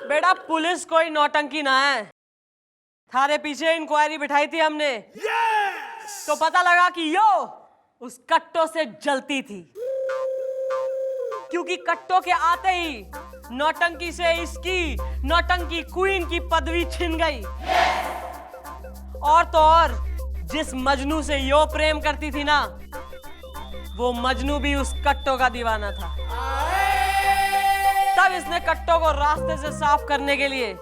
बेटा पुलिस कोई नौटंकी ना है। थारे पीछे इंक्वायरी बिठाई थी हमने। तो पता लगा कि यो उस कट्टो से जलती थी, क्योंकि कट्टो के आते ही नौटंकी से इसकी नौटंकी क्वीन की पदवी छिन गई। और तो और जिस मजनू से यो प्रेम करती थी ना, वो मजनू भी उस कट्टो का दीवाना था। तब इसने कट्टो को रास्ते से साफ करने के लिए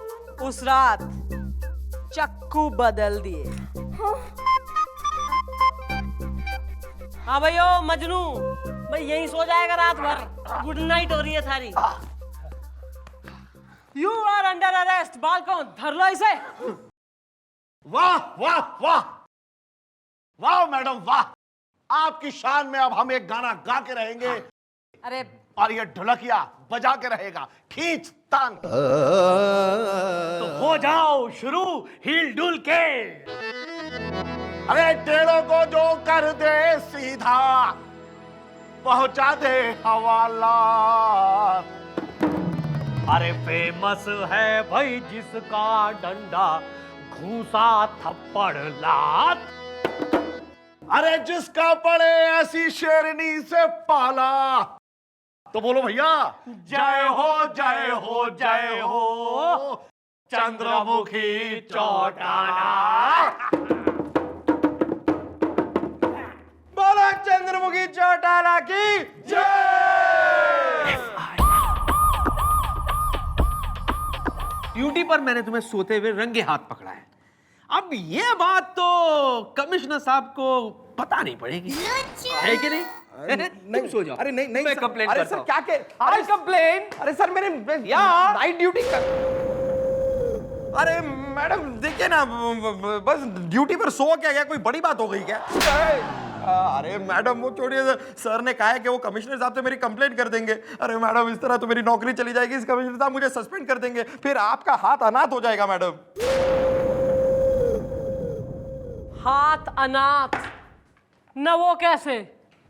उस रात चक्कू बदल दिए। हाँ भैया मजनू, भाई यहीं सो जाएगा रात भर। गुड नाइट हो रही है थारी। You are under arrest. बालकॉन धर लो इसे। वाह वाह वाह वाह मैडम वाह, आपकी शान में अब हम एक गाना गा के रहेंगे। अरे और ये ढोलकिया बजा के रहेगा। खींच तान। तो हो जाओ शुरू हिल डुल के। अरे टेढ़ों को जो कर दे सीधा, पहुंचा दे हवाला। अरे फेमस है भाई जिसका डंडा घूसा थप्पड़ लात। अरे जिसका पड़े ऐसी शेरनी से पाला, तो बोलो भैया जय हो जय हो जय हो चंद्रमुखी चौटाला। बोलो चंद्रमुखी चौटाला की जय। ड्यूटी पर मैंने तुम्हें सोते हुए रंगे हाथ पकड़ा है। अब ये बात तो कमिश्नर साहब को पता नहीं पड़ेगी, है कि नहीं? नहीं सो जाओ। अरे नहीं नहीं मैं सर, कंप्लेन अरे करता सर हूं। क्या कह, अरे कंप्लेन, अरे सर मेरे नाइट ड्यूटी कर। अरे मैडम देखिए ना, बस ड्यूटी पर सो क्या गया, कोई बड़ी बात हो गई क्या? अरे मैडम वो छोड़िए, सर ने कहा है कि वो कमिश्नर साहब से मेरी कंप्लेंट कर देंगे। अरे मैडम इस तरह तो मेरी नौकरी चली जाएगी, इस कमिश्नर साहब मुझे सस्पेंड कर देंगे, फिर आपका हाथ अनाथ हो जाएगा मैडम। हाथ अनाथ न, वो कैसे?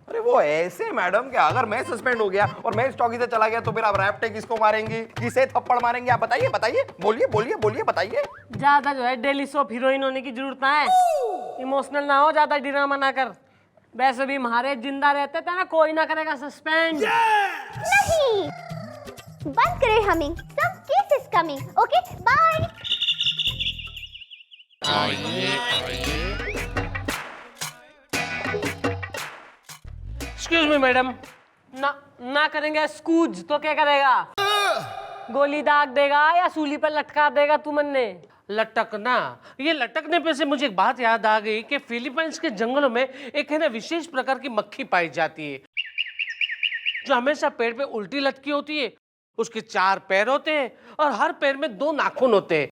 अरे वो ऐसे मैडम कि अगर मैं सस्पेंड हो गया और मैं इस चौकी से चला गया तो फिर आप रैप्टे किसको मारेंगी, किसे थप्पड़ मारेंगे? आप बताइए बताइए, बोलिए बोलिए बोलिए बताइए। ज्यादा जो है डेली सोप हीरोइन होने की जरूरत ना है। इमोशनल ना हो, ज्यादा ड्रामा ना कर। वैसे भी हमारे जिंदा रहते थे ना, कोई ना करेगा सस्पेंड। नहीं, बंद करें हमिंग, सब केसेस कमिंग। Okay bye. आइए आइए एक्सक्यूज मी मैडम। ना करेंगे स्कूज तो क्या करेगा? गोली दाग देगा या सूली पर लटका देगा तुमने? लटकना, ये लटकने पे से मुझे एक बात याद आ गई कि फिलीपींस के जंगलों में एक है ना विशेष प्रकार की मक्खी पाई जाती है जो हमेशा पेड़ पे उल्टी लटकी होती है। उसके 4 पैर होते हैं और हर पैर में 2 नाखून होते हैं।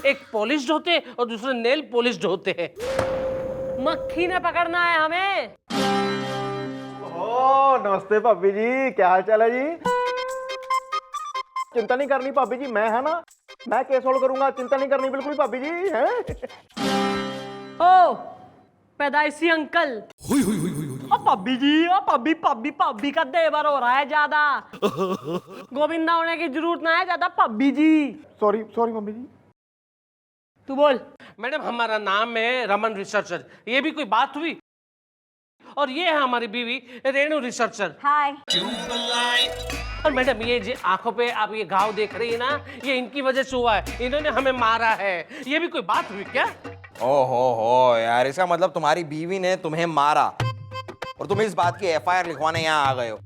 एक पॉलिश्ड होते हैं और दूसरे नेल पॉलिश्ड होते हैं। मक्खी ने पकड़ना है हमें। ओ नमस्ते भाभी जी, क्या हाल चाल है जी? चिंता नहीं करनी भाभी जी, मैं है ना, मैं केस सोल्व करूंगा, चिंता नहीं करनी बिल्कुल भाभी जी। हैं? ओ पैदाइशी अंकल। पब्बी जी, पब्बी पब्बी पब्बी का देवर हो रहा है ज्यादा। गोविंदा होने की जरूरत ना है ज्यादा, पब्बी जी। सॉरी सॉरी मम्मी जी। तू बोल। मैडम हमारा नाम है रमन रिसर्चर, ये भी कोई बात हुई? और ये है हमारी बीवी रेणु रिसर्चर। हाय। और मैडम ये जो आंखों पे आप ये घाव देख रही है ना, ये इनकी वजह से हुआ है, इन्होंने हमें मारा है। ये भी कोई बात हुई क्या? ओहो यार, इसका मतलब तुम्हारी बीवी ने तुम्हें मारा और तुम इस बात की एफआईआर लिखवाने यहाँ आ गए हो।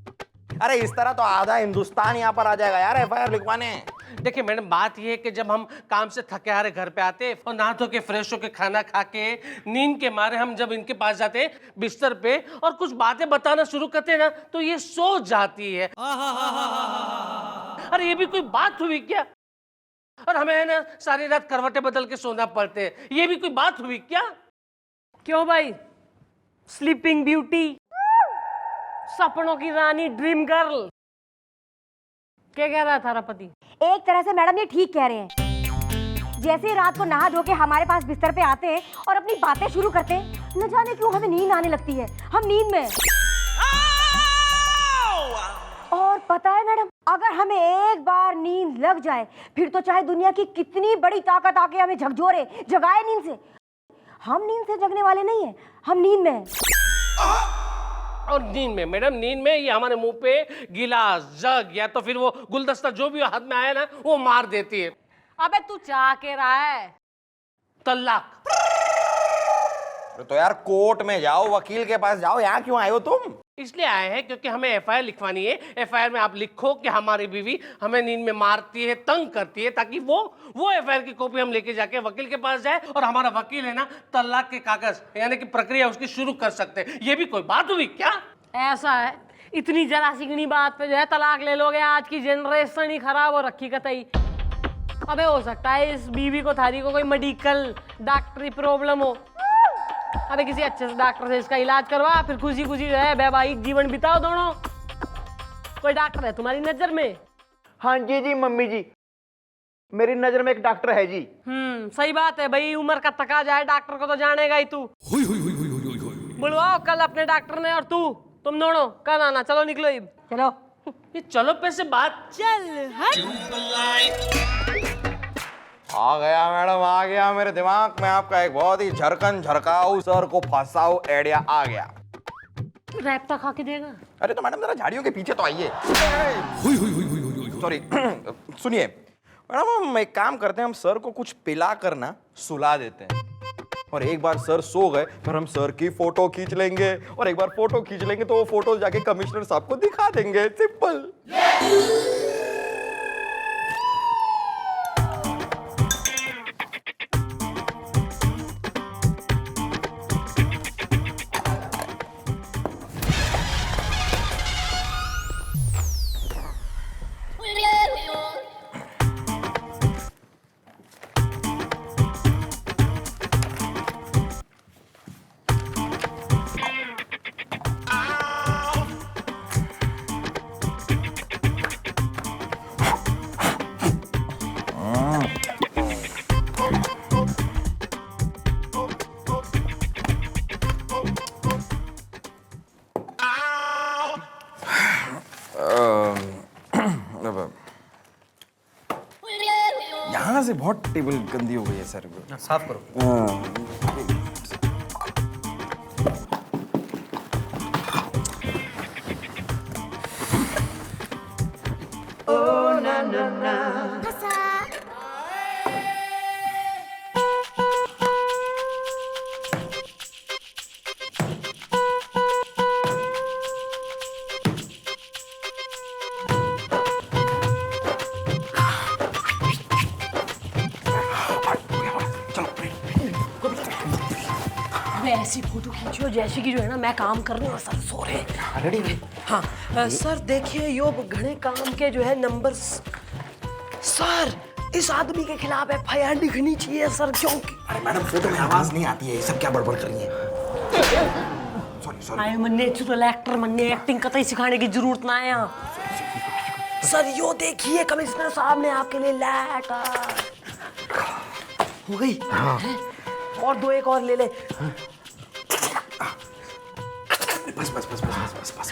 अरे इस तरह तो आधा हिंदुस्तान यहाँ पर आ जाएगा यार एफआईआर लिखवाने। देखिए मैडम बात ये है कि जब हम काम से थके हारे घर पे आते और नहा धो के फ्रेश होके खाना खा के नींद के मारे हम जब इनके पास जाते हैं बिस्तर पे और कुछ बातें बताना शुरू करते हैं ना, तो ये सो जाती है। अरे ये भी कोई बात हुई क्या? और हमें है ना सारी रात करवटें बदल के सोना पड़ते हैं, ये भी कोई बात हुई क्या? क्यों भाई? स्लीपिंग ब्यूटी, सपनों की रानी, ड्रीम गर्ल, क्या कह रहा था पति? एक तरह से मैडम ये ठीक कह रहे हैं। जैसे ही रात को नहा धो के हमारे पास बिस्तर पे आते हैं और अपनी बातें शुरू करते हैं, न जाने क्यों हमें नींद आने लगती है। हम नींद में और पता है मैडम, अगर हमें एक बार नींद लग जाए फिर तो चाहे दुनिया की कितनी बड़ी ताकत आके हमें झकझोरे, जगाए नींद से, हम नींद से जगने वाले नहीं है, हम नींद में हैं। और नींद में मैडम, नींद में ये हमारे मुंह पे गिलास, जग या तो फिर वो गुलदस्ता जो भी हाथ में आया ना वो मार देती है। अबे तू चाह के रहा है? तलाक। तो यार कोर्ट में जाओ, वकील के पास जाओ, यहाँ क्यों आए हो तुम? इसलिए आए हैं क्योंकि हमें एफआईआर लिखवानी है। एफआईआर में आप लिखो कि हमारी बीवी हमें नींद में मारती है, तंग करती है, ताकि वो एफआईआर की कॉपी हम लेके जाके वकील के पास जाए और हमारा वकील है ना तलाक के कागज यानी कि प्रक्रिया उसकी शुरू कर सकते हैं। ये भी कोई बात हुई क्या? ऐसा है, इतनी जरा सिगनी बात पे जो है तलाक ले लोगे? आज की जनरेशन ही खराब हो रखी कतई। अबे हो सकता है इस बीवी को थारी को कोई मेडिकल डॉक्टरी प्रॉब्लम हो। अबे किसी अच्छे से डॉक्टर से इसका इलाज करवा, फिर खुशी खुशी जो है वैवाहिक जीवन बिताओ दोनों। कोई डॉक्टर है तुम्हारी नजर में? हाँ जी जी मम्मी जी, मेरी नजर में एक डॉक्टर है जी। सही बात है भाई, उम्र का तका जाए डॉक्टर को तो जानेगा ही तू। बुलवाओ कल अपने डॉक्टर ने, और तुम दोनों कल आना। चलो निकलो, चलो। ये चलो पे से बात चल आ गया मैडम, आ गया मेरे दिमाग में आपका एक बहुत ही झरकन झरकाऊ सर को फंसाओ आइडिया आ गया। रैप्ता खा के देगा? अरे तो मैडम जरा झाड़ियों के पीछे तो आइए। सॉरी सुनिए मैडम, हम एक काम करते हैं, हम सर को कुछ पिला कर ना सुला देते हैं, और एक बार सर सो गए फिर हम सर की फोटो खींच लेंगे, और एक बार फोटो खींच लेंगे तो वो फोटो जाके कमिश्नर साहब को दिखा देंगे। सिंपल। यहाँ से बहुत टेबल गंदी हो गई है सर। साफ करो। ऐसी फोटो खींचो जैसे कि जो है ना मैं काम कर रही हूँ और सर सो रहे हैं। हाँ सर देखिए यो घने काम के जो है नंबर। सर इस आदमी के खिलाफ एफआईआर लिखनी चाहिए सर, क्योंकि अरे मैडम फोटो में आवाज नहीं आती है, ये सब क्या बड़बड़ कर रही है? Sorry I am natural actor, मन्ने एक्टिंग कतई सिखाने की जरूरत ना है यहाँ। सर यो देखिए कमिश्नर साहब ने आपके लिए लेटर। हो गई? हाँ। और दो एक और ले ले। बस बस बस बस बस बस बस।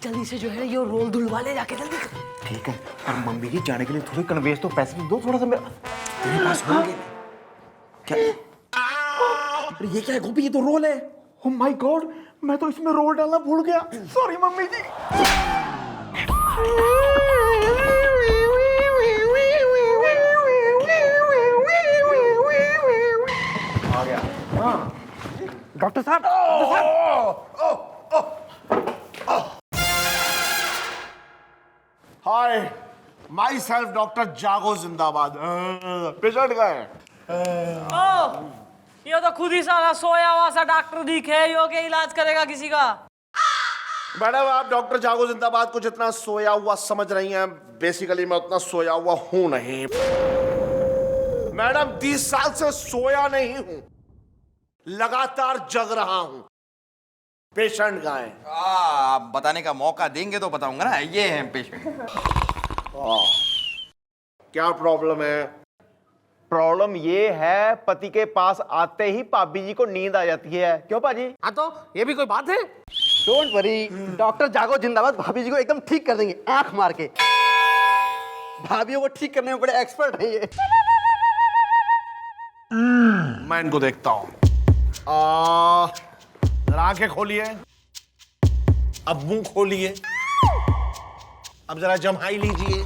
जल्दी से जो है ये रोल धुलवा ले जाके, जल्दी। ठीक है, और मम्मी जी जाने के लिए थोड़ी कन्वेंस तो पैसे तो दो थोड़ा सा मेरा। तेरे पास होंगे क्या? अरे ये क्या है गोपी, ये तो रोल है। ओह माय गॉड, मैं तो इसमें रोल डालना भूल गया। सॉरी मम्मी जी। आ गया। हाँ डॉक्टर साहब, हाय, माई सेल्फ डॉक्टर जागो जिंदाबाद। पेशेंट गए। ये तो खुद ही सारा सोया हुआ सा डॉक्टर दिखे, यो के इलाज करेगा किसी का? मैडम आप डॉक्टर जागो जिंदाबाद को जितना सोया हुआ समझ रही हैं, बेसिकली मैं उतना सोया हुआ हूं नहीं। मैडम 30 साल से सोया नहीं हूं, लगातार जग रहा हूं। पेशेंट गए। आप बताने का मौका देंगे तो बताऊंगा ना। ये है पेशेंट। क्या प्रॉब्लम है? प्रॉब्लम ये है, पति के पास आते ही भाभी जी को नींद आ जाती है। क्यों पाजी? हाँ तो ये भी कोई बात है? डोंट वरी, डॉक्टर जागो जिंदाबाद भाभी जी को एकदम ठीक कर देंगे आंख मार के। भाभियों को ठीक करने में बड़े एक्सपर्ट है ये। मैं इनको देखता हूं। जरा आंखें खोलिए, अब मुंह खोलिए, अब जरा जम्हाई लीजिए।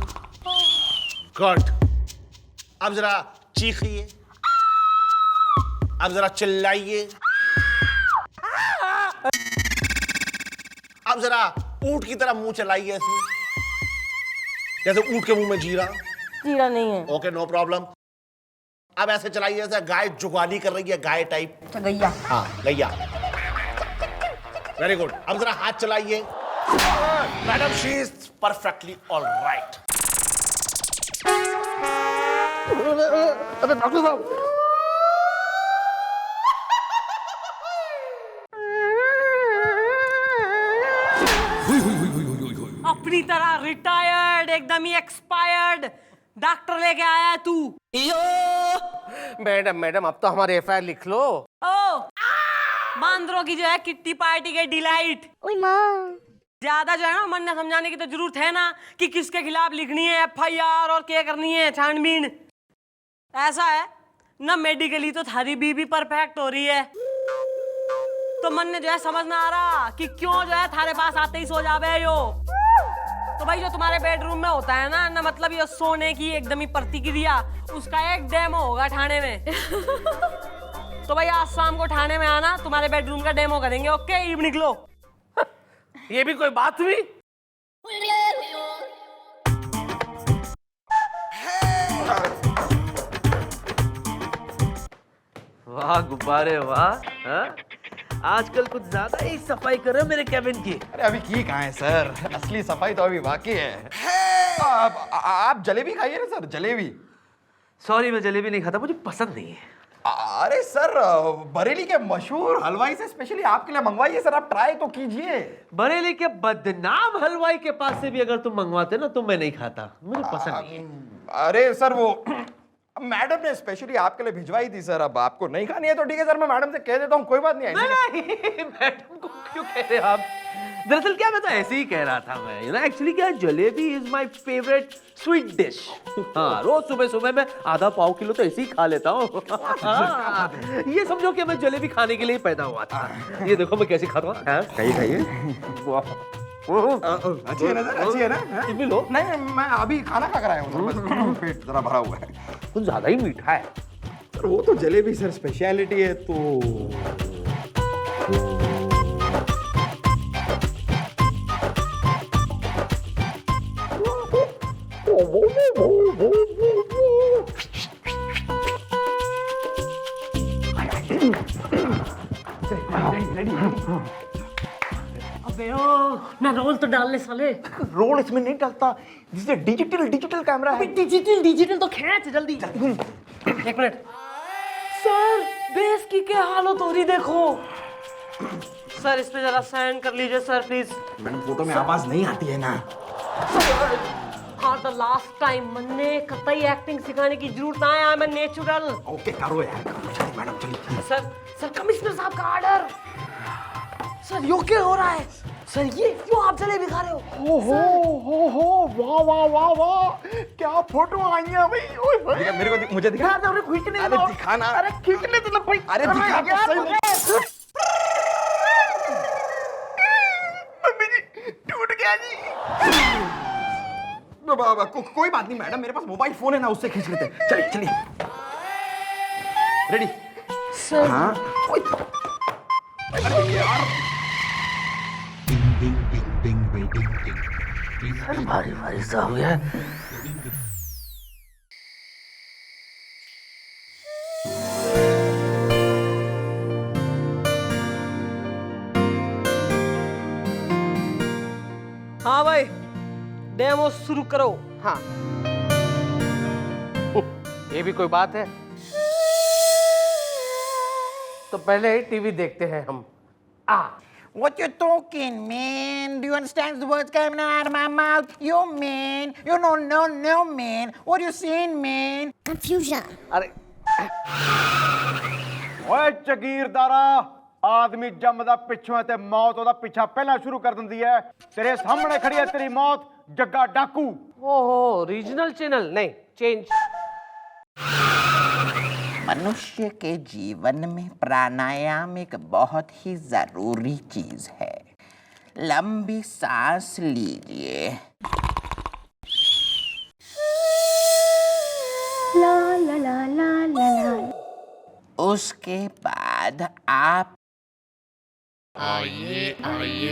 गुड। अब जरा चीखिए, अब जरा चिल्लाइए, अब जरा ऊंट की तरह मुंह चलाइए ऐसे, जैसे ऊंट के मुंह में जीरा। जीरा नहीं है। Okay, no problem. अब ऐसे चलाइए जैसे गाय जुगाली कर रही है, गाय टाइप। गैया। हाँ, गैया। Very good. अब जरा हाथ चलाइए। Madam, she is perfectly all right. अरे डॉक्टर साहब, अपनी तरह रिटायर्ड, एकदम ही एक्सपायर्ड डॉक्टर लेके आया है तू। मैडम अब तो हमारे एफआईआर लिख लो। ओ बांदरों की जो है किट्टी पार्टी के डिलाइट। ज्यादा जो है ना मन समझाने की तो जरूरत है ना कि किसके खिलाफ लिखनी है एफआईआर और क्या करनी है छानबीन। ऐसा है ना, मेडिकली तो थारी बीबी परफेक्ट हो रही है, तो मन ने जो है समझ में आ रहा कि क्यों जो है थारे पास आते ही सो जावे यो। तो भाई जो तुम्हारे बेडरूम में होता है ना मतलब ये सोने की एकदम ही प्रतिक्रिया, उसका एक डेमो होगा थाने में। तो भाई आज शाम को थाने में आना, तुम्हारे बेडरूम का डेमो करेंगे। ओके, इव निकलो। ये भी कोई बात हुई? वाह गुब्बारे वाह। हाँ? आजकल कुछ ज्यादा ही सफाई कर रहे हो मेरे कैबिन की। अरे अभी की कहाँ है सर, असली सफाई तो अभी बाकी है। आप जलेबी खाइए ना सर, जलेबी। सॉरी, मैं जलेबी नहीं खाता, मुझे पसंद नहीं है। अरे सर, बरेली के मशहूर हलवाई से स्पेशली आपके लिए मंगवाइए सर, आप ट्राई तो कीजिए। बरेली के बदनाम हलवाई के पास से भी अगर तुम मंगवाते ना तो मैं नहीं खाता, मुझे पसंद नहीं है। अरे सर, वो मैडम ने स्पेशली आपके लिए भिजवाई थी सर। अब आपको नहीं खानी है तो ठीक है सर, मैं मैडम से कह देता हूँ, कोई बात नहीं। नहीं, मैडम को क्यों कह रहे हो आप? दरअसल क्या, मैं तो ऐसे ही कह रहा था। मैं यू नो एक्चुअली क्या, jalebi is my favourite sweet dish. हाँ, रोज सुबह सुबह मैं आधा पाव किलो तो ऐसे ही खा लेता हूँ। हाँ, ये समझो कि मैं जलेबी खाने के लिए पैदा हुआ था। ये देखो मैं कैसे खाता हूँ। खाइए खाइए। अच्छी है ना सर, अच्छी है ना? इतनी लो। नहीं, मैं अभी खाना खा कर आया हूँ, बस पेट जरा भरा हुआ है। कुछ ज्यादा ही मीठा है। सर वो तो जलेबी सर स्पेशलिटी है तो। अबे ओ ना, रोल तो डाल ले साले। रोल इसमें नहीं डलता, जिसे डिजिटल कैमरा है। डिजिटल तो खींच जल्दी। एक मिनट सर, बेस की क्या हालत हो रही देखो सर, इस पे जरा साइन कर लीजिए सर प्लीज। मैडम फोटो में आवाज नहीं आती है ना। हाँ, द लास्ट टाइम मन्ने कतई एक्टिंग सिखाने की जरूरत ना है, मैं नेचुरल। ओके करो यार, चलिए मैडम चलिए। सर कमिश्नर साहब का ऑर्डर। सर यो क्या हो रहा है? सर ये क्यों आप जलेबी खा रहे हो? हो वाह वाह वाह वाह, क्या फोटो आई है भाई। ओए भाई, मेरे को मुझे दिखा। अरे खींचने अरे दिखाना। अरे खींचने तो ना भाई। अरे दिखा तो सही। मम्मी जी टूट गया जी। कोई बात नहीं मैडम, मेरे पास मोबाइल फोन है ना, उससे खींच लेते हैं। चलिए चलिए। Ready sir. हाँ। अरे यार, भारी भारी सा हो गया। हाँ भाई, डेमो शुरू करो। हाँ, ये भी कोई बात है? तो पहले ही टीवी देखते हैं हम। What you talking, man? Do you understand the words coming out of my mouth? You man, you know, no, man. What you saying, man? Confusion. अरे ओए जगीरदारा, आदमी जमदा पिछों ते मौत ओदा पीछा पहला शुरू कर दिंदी है। तेरे सामने खड़ी है तेरी मौत, जग्गा डाकू। ओहो, रीजनल चैनल नहीं, चेंज। मनुष्य के जीवन में प्राणायाम एक बहुत ही जरूरी चीज है। लंबी सांस लीजिए। ला ला ला ला ला ला। उसके बाद आप आइए आइए।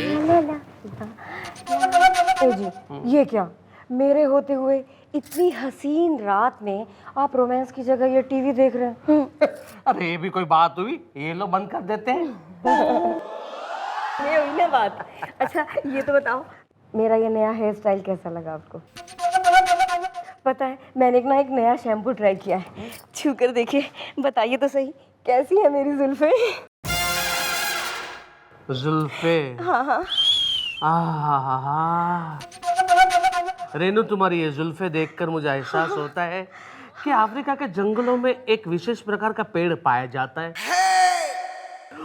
ए जी, ये क्या, मेरे होते हुए इतनी हसीन रात में आप रोमांस की जगह ये टीवी देख रहे हैं? अरे ये भी कोई बात हुई? ये लो बंद कर देते हैं। ये हुई ना बात। अच्छा ये तो बताओ, मेरा ये नया हेयर स्टाइल कैसा लगा आपको? पता है मैंने एक नया शैम्पू ट्राई किया है, छू कर देखिए, बताइए तो सही कैसी है मेरी जुल्फे? जुल्फे? हाँ हाँ। रेनू, तुम्हारी ये जुल्फे देखकर मुझे एहसास होता है कि अफ्रीका के जंगलों में एक विशेष प्रकार का पेड़ पाया जाता है।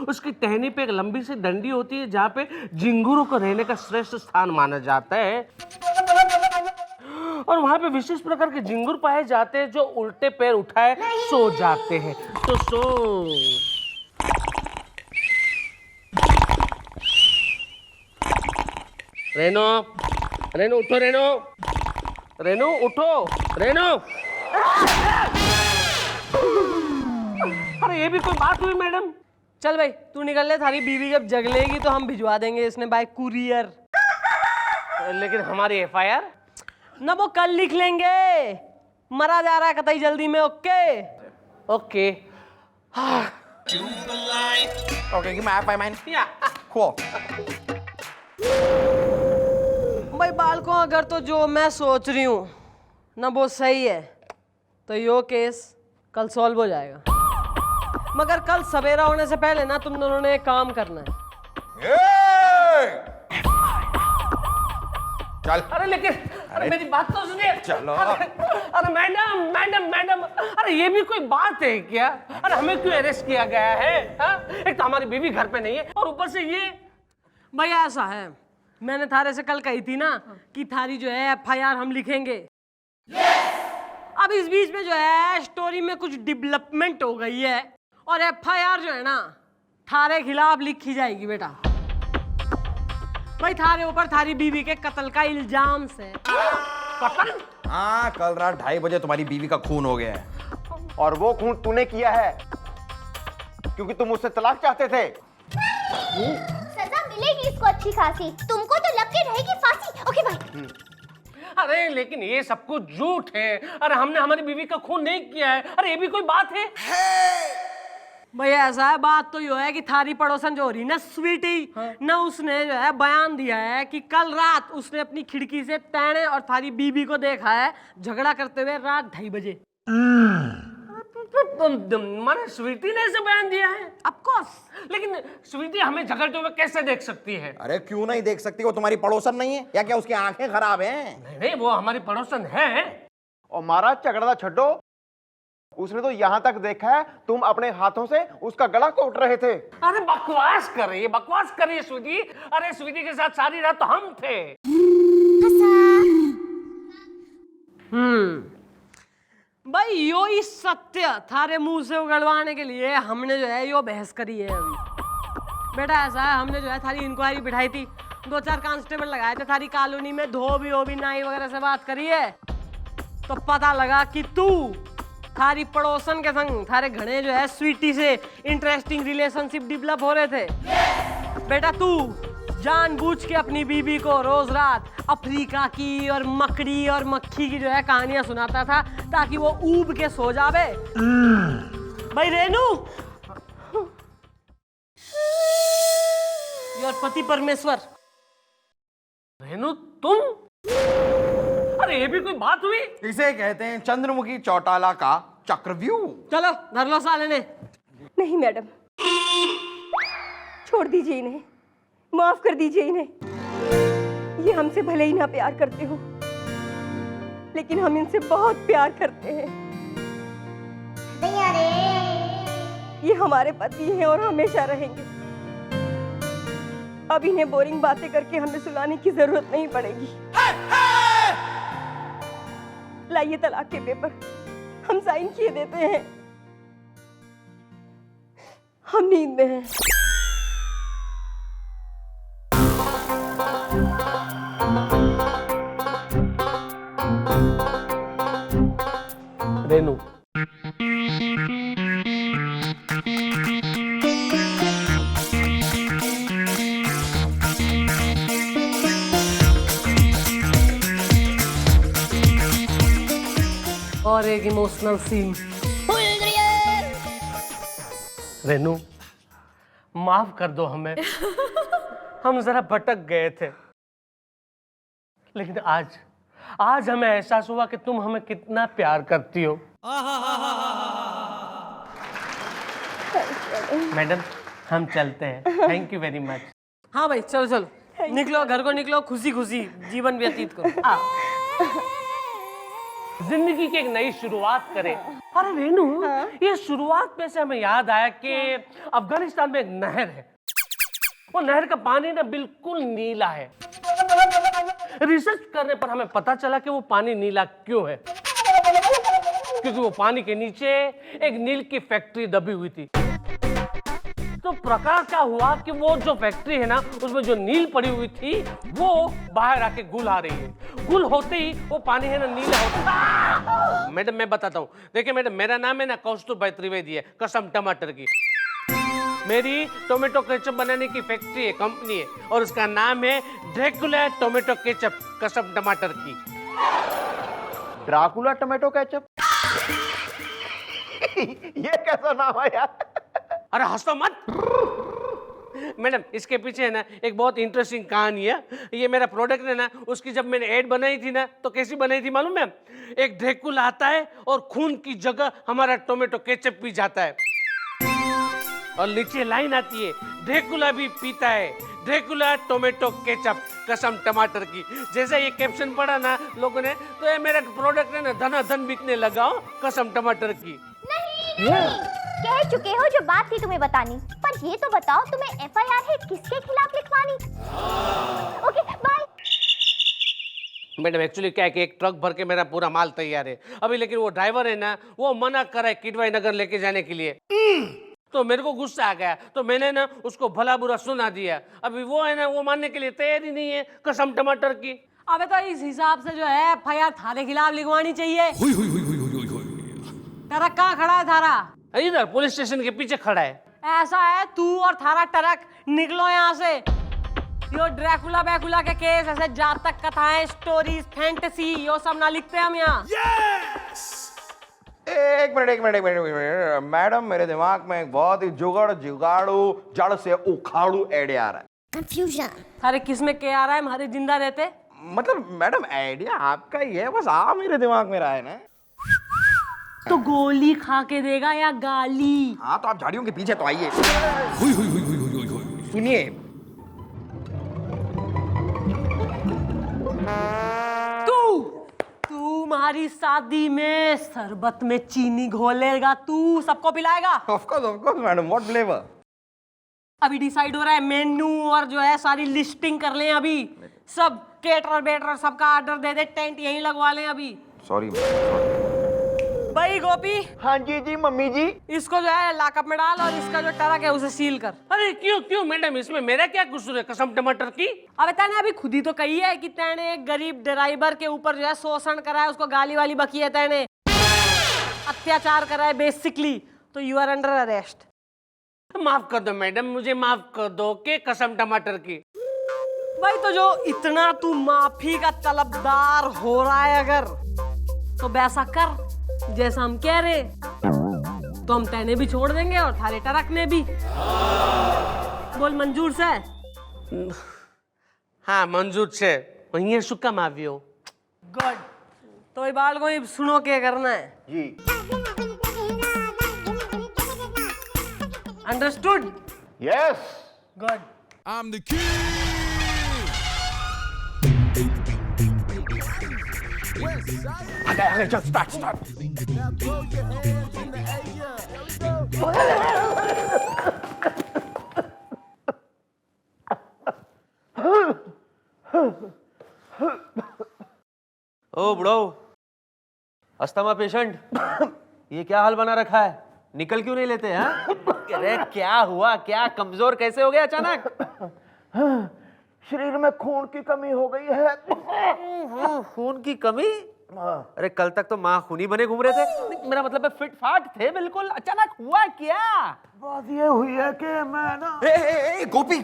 उसकी टहनी पे एक लंबी सी डंडी होती है जहाँ पे झिंगुरों को रहने का श्रेष्ठ स्थान माना जाता है, और वहाँ पे विशेष प्रकार के झिंगुर पाए जाते हैं जो उल्टे पैर उठाए सो जाते हैं। तो सो रेनो, रेनो उठो, रेनो, रेनो उठो, रेनो। अरे ये भी कोई बात हुई मैडम? चल भाई तू निकल ले, थारी बीवी जब जगलेगी तो हम भिजवा देंगे इसने बाय कुरियर। लेकिन हमारी FIR ना वो कल लिख लेंगे, मरा जा रहा है कतई जल्दी में। Okay okay. ओके कि मैं माइन खो। भाई बालकों, अगर तो जो मैं सोच रही हूँ ना वो सही है तो यो केस कल सॉल्व हो जाएगा, मगर कल सवेरा होने से पहले ना तुम दोनों ने एक काम करना है। चल। अरे लेकिन अरे मेरी बात तो सुनिए। चलो। अरे मैडम मैडम मैडम, अरे ये भी कोई बात है क्या? अरे हमें क्यों अरेस्ट किया गया है? एक तो हमारी बीवी घर पे नहीं है और ऊपर से ये। भाई ऐसा है, मैंने थारे से कल कही थी ना कि थारी जो है FIR हम लिखेंगे। अब इस बीच में जो है स्टोरी में कुछ डेवलपमेंट हो गई है और FIR जो है ना थारे खिलाफ लिखी जाएगी बेटा। भाई थारे ऊपर थारी बीवी के कत्ल का इल्जाम से। कत्ल? हाँ, कल रात 2:30 बजे तुम्हारी बीवी का खून हो गया है। और वो खून तूने किया है क्योंकि तुम मुझसे तलाक चाहते थे। सजा मिलेगी इसको अच्छी खासी, तुमको तो लग के रहेगी फांसी। ओके भाई। अरे लेकिन ये सब कुछ झूठ है। अरे हमने हमारी बीवी का खून नहीं किया है। अरे ये भी कोई बात है? भैया ऐसा है, बात तो यो है कि थारी पड़ोसन जो हो रही ना स्वीटी, ना उसने जो है बयान दिया है कि कल रात उसने अपनी खिड़की से तैने और थारी बीबी को देखा है झगड़ा करते हुए रात 2:30 बजे। माने स्वीटी ने ऐसे बयान दिया है? Of course. लेकिन स्वीटी हमें झगड़ते हुए कैसे देख सकती है? अरे क्यों नहीं देख सकती? वो तुम्हारी पड़ोसन नहीं है या क्या उसकी आंखें खराब हैं? नहीं, वो हमारी पड़ोसन है। और महाराज झगड़ा छड्डो, उसने तो यहाँ तक देखा है तुम अपने हाथों से उसका गला घोट रहे थे। अरे बकवास कर रही है स्वीटी। अरे स्वीटी के साथ सारी रात तो हम थे। भाई यो ही सत्य थारे मुंह से उगलवाने के लिए हमने जो है यो बहस करी है अभी। बेटा ऐसा है, हमने जो है थारी इंक्वायरी बिठाई थी, 2-4 कांस्टेबल लगाए थे थारी कॉलोनी में, धोबी नाई वगैरह से बात करी है, तो पता लगा कि तू थारी पड़ोसन के संग थारे घने जो है स्वीटी से इंटरेस्टिंग रिलेशनशिप डेवलप हो रहे थे। बेटा तू जानबूझ के अपनी बीबी को रोज रात अफ्रीका की और मकड़ी और मक्खी की जो है कहानियां सुनाता था ताकि वो ऊब के सो जावे। भाई रेनू, योर पति परमेश्वर। रेनू तुम? अरे ये भी कोई बात हुई? इसे कहते हैं चंद्रमुखी चौटाला का चक्रव्यूह। चलो धर लो साले ने। नहीं मैडम, छोड़ दीजिए इन्हें, माफ कर दीजिए इन्हें। ये हमसे भले ही ना प्यार करते हो, लेकिन हम इनसे बहुत प्यार करते हैं। ये हमारे पति हैं और हमेशा रहेंगे। अब इन्हें बोरिंग बातें करके हमें सुलाने की जरूरत नहीं पड़ेगी। लाइए तलाक के पेपर, हम साइन किए देते हैं। हम नींद में हैं। रेनू, और एक इमोशनल सीन। रेनू, माफ कर दो हमें। हम जरा भटक गए थे, लेकिन आज हमें एहसास हुआ कि तुम हमें कितना प्यार करती हो। मैडम, हम चलते हैं। Thank you very much. हाँ भाई, चलो चलो, निकलो घर को, निकलो खुशी खुशी जीवन व्यतीत करो। जिंदगी की एक नई शुरुआत करें। अरे रेनू, ये शुरुआत में से हमें याद आया कि अफगानिस्तान में एक नहर है। वो नहर का पानी ना बिल्कुल नीला है। रिसर्च करने पर हमें पता चला कि वो पानी नीला क्यों है, क्योंकि वो पानी के नीचे एक नील की फैक्ट्री दबी हुई थी। तो प्रकार क्या हुआ कि वो जो फैक्ट्री है ना, उसमें जो नील पड़ी हुई थी वो बाहर आके गुल आ रही है। गुल होते ही वो पानी है ना नीला होता। मैडम, मैं बताता हूँ। देखिए मैडम, मेरा नाम है ना कौस्तुभ त्रिवेदी है, कसम टमाटर की। मेरी टोमेटो केचप बनाने की फैक्ट्री है, कंपनी है, और उसका नाम है ड्रैकुला टोमेटो केचप, कसम टमाटर की। Dracula tomato ketchup? ये कैसा नाम है यार? अरे हंसो मत मैडम, इसके पीछे है ना एक बहुत इंटरेस्टिंग कहानी है। ये मेरा प्रोडक्ट है ना, उसकी जब मैंने ऐड बनाई थी ना, तो कैसी बनाई थी मालूम है? एक ड्रैकुला आता है और खून की जगह हमारा टोमेटो केचप पी जाता है, और नीचे लाइन आती है, ड्रैकुला भी पीता है, ड्रैकुला टोमेटो केचप, कसम टमाटर की। जैसे ये कैप्शन पढ़ा ना लोगों ने, तो ये मेरा प्रोडक्ट है ना धनाधन बिकने लगा हो, कसम टमाटर की। नहीं, कह चुके हो जो बात थी तुम्हें बतानी, पर ये तो बताओ तुम्हें FIR है किसके खिलाफ लिखवानी? Okay bye. मैडम एक्चुअली क्या है कि एक ट्रक भर के मेरा पूरा माल तैयार है अभी, लेकिन वो ड्राइवर है ना, वो मना कर रहा है किडवाई नगर लेके जाने के लिए। तो मेरे को गुस्सा आ गया, तो मैंने ना उसको भला बुरा सुना दिया। अभी वो है ना, वो मानने के लिए तैयार ही नहीं है, कसम टमाटर की। अबे तो इस हिसाब से जो है FIR थारे खिलाफ लिखवानी चाहिए। ट्रक कहाँ खड़ा है थारा? इधर पुलिस स्टेशन के पीछे खड़ा है। ऐसा है, तू और थारा ट्रक निकलो यहाँ से। यो ड्रैकुला बैकुला के केस, ऐसे जातक कथाएं, स्टोरीज, फैंटेसी, यो सब ना लिखते हम यहाँ। एक मिनट मैडम, मेरे दिमाग में एक बहुत ही जुगाड़ू जड़ से उखाड़ू आइडिया आ रहा है। कंफ्यूजन। थारे किस में क्या आ रहा है? हमारे जिंदा रहते। मतलब मैडम, आइडिया आपका ही है, बस आप मेरे दिमाग में रहा है ना। तो गोली खा के देगा या गाली? हाँ, तो आप झाड़ियों के पीछे तो आइए। सुनिए, तू हमारी शादी में शरबत में चीनी घोलेगा, तू सबको पिलाएगा? Of course madam, what flavour? अभी डिसाइड हो रहा है मेन्यू, और जो है सारी लिस्टिंग कर लें अभी। सब केटरर बेटर सबका ऑर्डर दे दे, टेंट यहीं लगवा लें अभी। सॉरी भाई गोपी। हाँ जी मम्मी जी। इसको जो है लॉकअप में डाल, और इसका जो ट्रक है उसे सील कर। अरे क्यों मैडम, इसमें मेरा क्या कसूर है, कसम टमाटर की? अबे तैने अभी खुद ही तो कही है कि तैने एक गरीब ड्राइवर के ऊपर जो है शोषण करा है, उसको गाली वाली बकी है, तैने अत्याचार करा है बेसिकली, तो यू आर अंडर अरेस्ट। माफ कर दो मैडम, मुझे माफ कर दो के कसम टमाटर की। भाई तो जो इतना तू माफी का तलबदार हो रहा है, अगर तो वैसा कर जैसा हम कह रहे, तो हम तैने भी छोड़ देंगे और थारे ट्रक ने भी। बोल मंजूर से? हाँ मंजूर छे, वहीं शुक्का माव्यो। गुड। तो ये बाल को सुनो क्या करना है जी। Understood? Yes. Good. I'm the king. Okay, just start. ओ बुढ़ो, अस्थमा पेशेंट, ये क्या हाल बना रखा है? निकल क्यों नहीं लेते हैं? अरे क्या हुआ, क्या कमजोर कैसे हो गया अचानक? शरीर में खून की कमी हो गई है। खून की कमी? अरे कल तक तो माँ खूनी बने घूम रहे थे, मेरा मतलब है फिट फाट थे बिल्कुल, अचानक हुआ क्या? बात ये हुई है कि मैं ना गोपी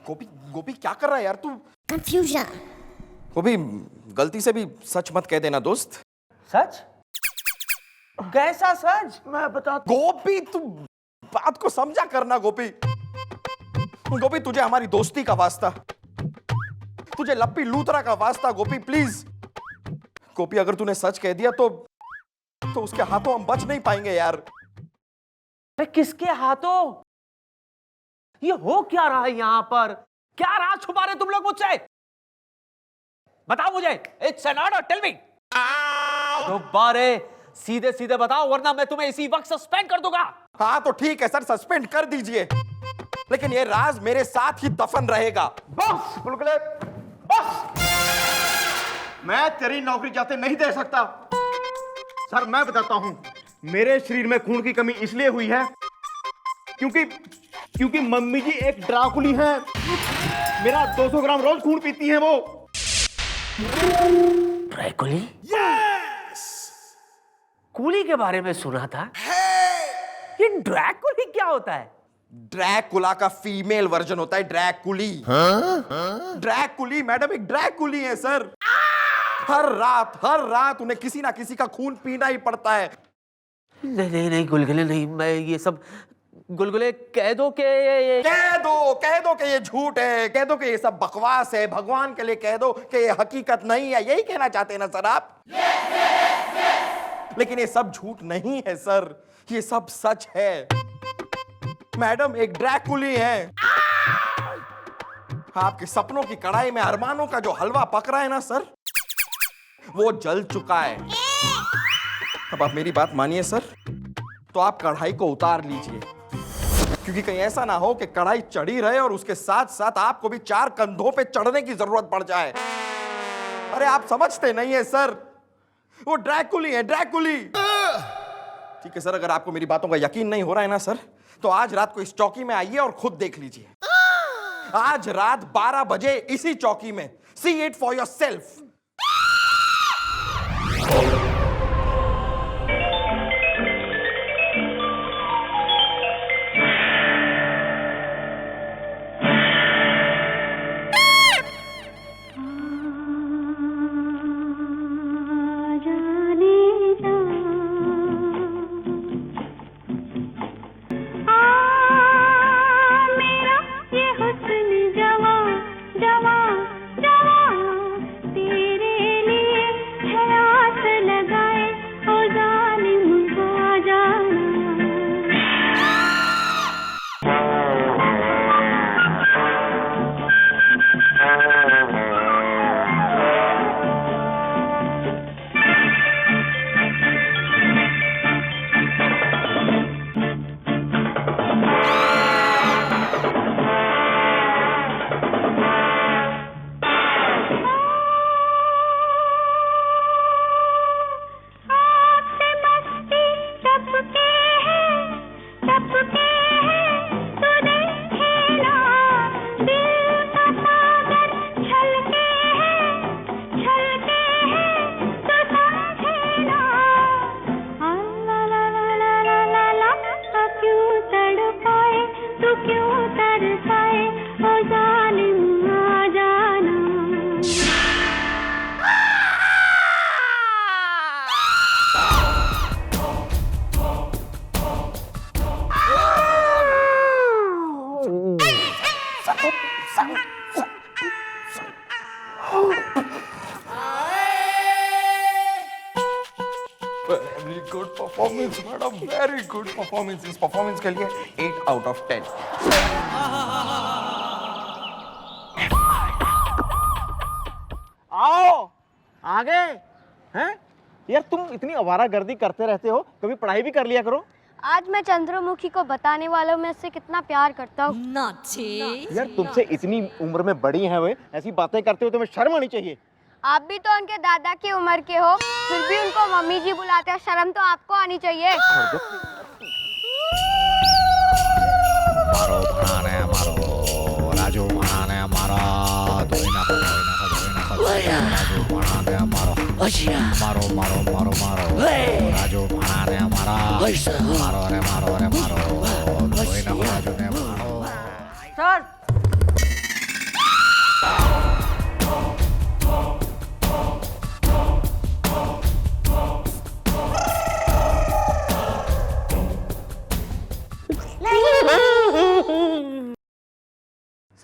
गोपी गोपी क्या कर रहा है यार तू? कंफ्यूजन। गोपी गलती से भी सच मत कह देना दोस्त। सच? कैसा सच? मैं बता गोपी तू बात को समझा करना गोपी। गोपी तुझे हमारी दोस्ती का वास्ता, तुझे लप्पी लूतरा का वास्ता गोपी, प्लीज गोपी, अगर तूने सच कह दिया तो उसके हाथों हम बच नहीं पाएंगे यार। अरे किसके हाथों? ये हो क्या रहा है यहाँ पर? क्या राज छुपा रहे तुम लोग मुझसे? बताओ मुझे, it's an order, tell me. दोबारे सीधे सीधे बताओ, वरना मैं तुम्हें इसी वक्त सस्पेंड कर दूंगा। हाँ तो ठीक है सर, सस्पेंड कर दीजिए, लेकिन ये राज मेरे साथ ही दफन रहेगा। बस बुलबुले, बस, मैं तेरी नौकरी जाते नहीं दे सकता। सर मैं बताता हूं, मेरे शरीर में खून की कमी इसलिए हुई है क्योंकि मम्मी जी एक ड्राकुली है। मेरा 200 ग्राम रोज खून पीती हैं वो। ड्रैकुली? यस! कूली के बारे में सुना था। ये ड्रैकुली क्या होता है? ड्रैकुला का फीमेल वर्जन होता है ड्रैकुली। ड्रैकुली मैडम एक ड्रैकुली है सर। हर रात उन्हें किसी ना किसी का खून पीना ही पड़ता है। नहीं गुलगुले नहीं, मैं ये सब गुलगुले कह दो कि कह दो कि ये झूठ है, कह दो कि ये सब बकवास है, भगवान के लिए कह दो कि ये हकीकत नहीं है, यही कहना चाहते हैं ना सर आप? लेकिन ये सब झूठ नहीं है सर, ये सब सच है। मैडम एक ड्रैकुली है। आपके सपनों की कढ़ाई में अरमानों का जो हलवा पक रहा है ना सर, वो जल चुका है। अब आप मेरी बात मानिए सर, तो आप कढ़ाई को उतार लीजिए, क्योंकि कहीं ऐसा ना हो कि कढ़ाई चढ़ी रहे और उसके साथ साथ आपको भी 4 कंधों पे चढ़ने की जरूरत पड़ जाए। अरे आप समझते नहीं है सर, वो ड्रैकुली है, ड्रैकुली। ठीक है सर, अगर आपको मेरी बातों का यकीन नहीं हो रहा है ना सर, तो आज रात को इस चौकी में आइए और खुद देख लीजिए। आज रात 12 बजे इसी चौकी में, see it for yourself. Very good performance madam, very good performance. इस परफॉर्मेंस के लिए 8 आउट ऑफ 10। आओ आगे हैं यार, तुम इतनी आवारागर्दी करते रहते हो, कभी पढ़ाई भी कर लिया करो। आज मैं चंद्रमुखी को बताने वालों में से कितना प्यार करता हूँ। यार तुमसे इतनी उम्र में बड़ी हैं वे, ऐसी बातें करते हो तुम्हें शर्म आनी चाहिए। आप भी तो उनके दादा की उम्र के हो, फिर भी उनको मम्मी जी बुलाते हैं, शर्म तो आपको आनी चाहिए। मारो बनाने मारो राजू बनाने मारो राजू बनाने मारो मारो मारो मारो मारो राजू बनाने मारो मारो रे मारो रे मारो राजू ने मारो। Sir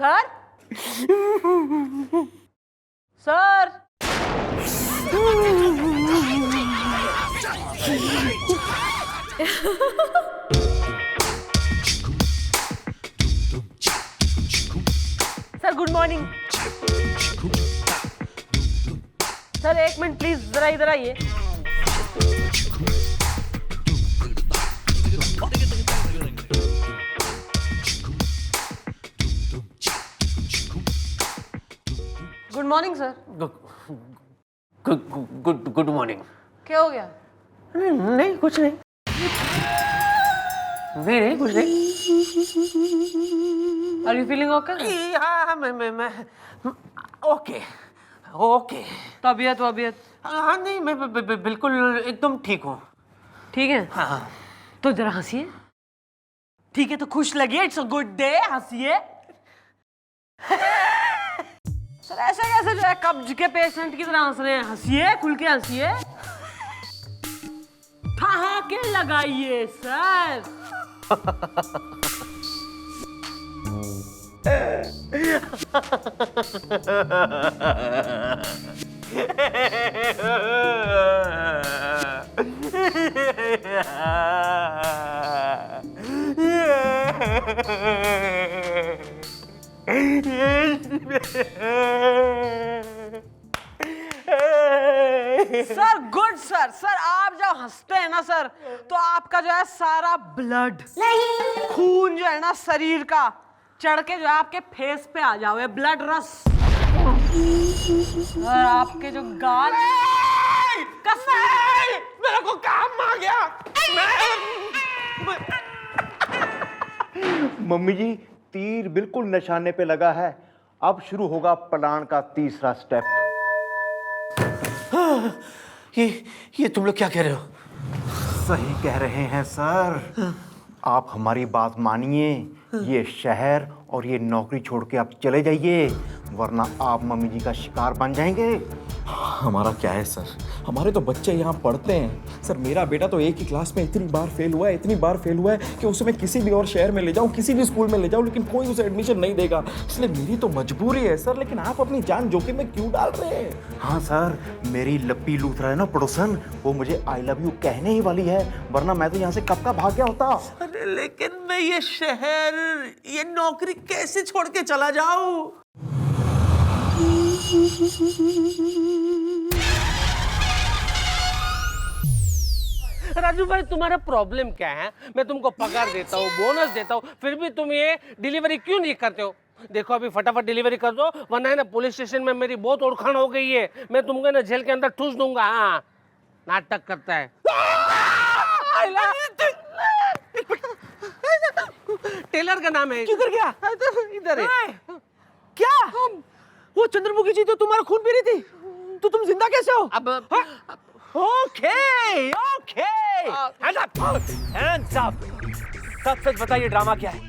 sir sir sir good morning. Sir एक मिनट प्लीज, जरा इधर आइए। Good morning sir. Good morning. क्या हो गया? नहीं कुछ नहीं, नहीं कुछ नहीं। Are you feeling okay? हाँ मैं ओके ओके। तबीयत हाँ नहीं मैं बिल्कुल एकदम ठीक हूँ। ठीक है? हाँ तो जरा हंसिए। ठीक है तो खुश लगिए, इट्स अ गुड डे, हंसिए। सर ऐसे कैसे जो है कब्ज के पेशेंट की तरह हंस रहे हैं? हंसिए, खुल के हंसिए, ठहाके लगाइए sir. Sir good sir. Sir आप जब हंसते हैं ना सर, तो आपका जो है सारा ब्लड खून जो है ना शरीर का चढ़ के जो है आपके फेस पे आ जाओगे, ब्लड रस। और आपके जो गाल मेरे को काम आ गया। मम्मी जी तीर बिल्कुल निशाने पे लगा है, अब शुरू होगा प्लान का तीसरा स्टेप। ये तुम लोग क्या कह रहे हो? सही कह रहे हैं सर। आप हमारी बात मानिए, ये शहर और ये नौकरी छोड़ के आप चले जाइए, वरना आप मम्मी जी का शिकार बन जाएंगे। हमारा क्या है सर, हमारे तो बच्चे यहाँ पढ़ते हैं सर। मेरा बेटा तो एक ही क्लास में इतनी बार फेल हुआ है कि उसे मैं किसी भी और शहर में ले जाऊँ, किसी भी स्कूल में ले जाऊँ, लेकिन कोई उसे एडमिशन नहीं देगा। इसलिए मेरी तो मजबूरी है सर, लेकिन आप अपनी जान जोखिम में क्यों डाल रहे हैं? हाँ सर, मेरी लप्पी लूथरा है ना पड़ोसन, वो मुझे आई लव यू कहने ही वाली है, वरना मैं तो यहाँ से कब का भाग गया होता। अरे लेकिन मैं ये शहर, ये नौकरी कैसे छोड़ के चला जाऊं? राजू भाई तुम्हारा प्रॉब्लम क्या है? मैं तुमको पगार देता हूँ, बोनस देता हूँ, फिर भी तुम ये डिलीवरी क्यों नहीं करते हो? देखो अभी फटाफट डिलीवरी कर दो, वरना है ना पुलिस स्टेशन में मेरी बहुत ओळखाण हो गई है, मैं तुमको ना जेल के अंदर ठूस दूंगा। हाँ नाटक करता है। टेलर का नाम है। किधर गया? इधर है। क्या? वो चंद्रमुखी जी तो तुम्हारा खून पी रही थी, तो तुम जिंदा कैसे हो? अब ओके ओके, हैंड्स अप। सच बताइए ड्रामा क्या है,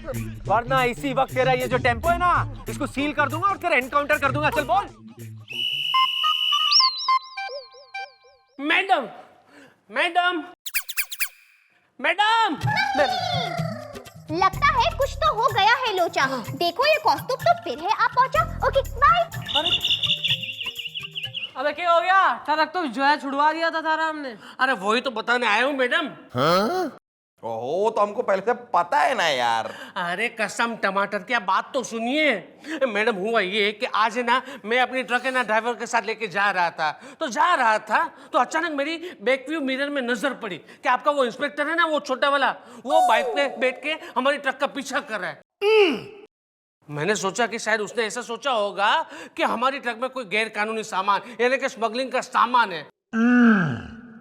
वरना इसी वक्त तेरा ये जो टेम्पो है ना, इसको सील कर दूंगा और तेरा एनकाउंटर कर दूंगा। चल बोल। मैडम मैडम मैडम, लगता है कुछ तो हो गया है लोचा। देखो ये कॉस्ट्यूम तो फिर है आप पहुंचा। Okay bye. अबे क्या हो गया? ट्रक तो जो है छुड़वा दिया था सारा हमने। अरे वही तो बताने आया हूँ मैडम। ओहो, तो हमको पहले से पता है ना यार। अरे कसम टमाटर की, आप बात तो सुनिए। मैडम हुआ ये कि आज है ना, मैं अपनी ट्रक है ना ड्राइवर के साथ लेके जा रहा था तो अचानक मेरी बैक व्यू मिरर में नजर पड़ी कि आपका वो इंस्पेक्टर है ना, वो छोटा वाला, वो बाइक पे बैठ के हमारी ट्रक का पीछा कर रहा है। मैंने सोचा कि शायद उसने ऐसा सोचा होगा कि हमारी ट्रक में कोई गैर कानूनी सामान यानी कि स्मगलिंग का सामान है,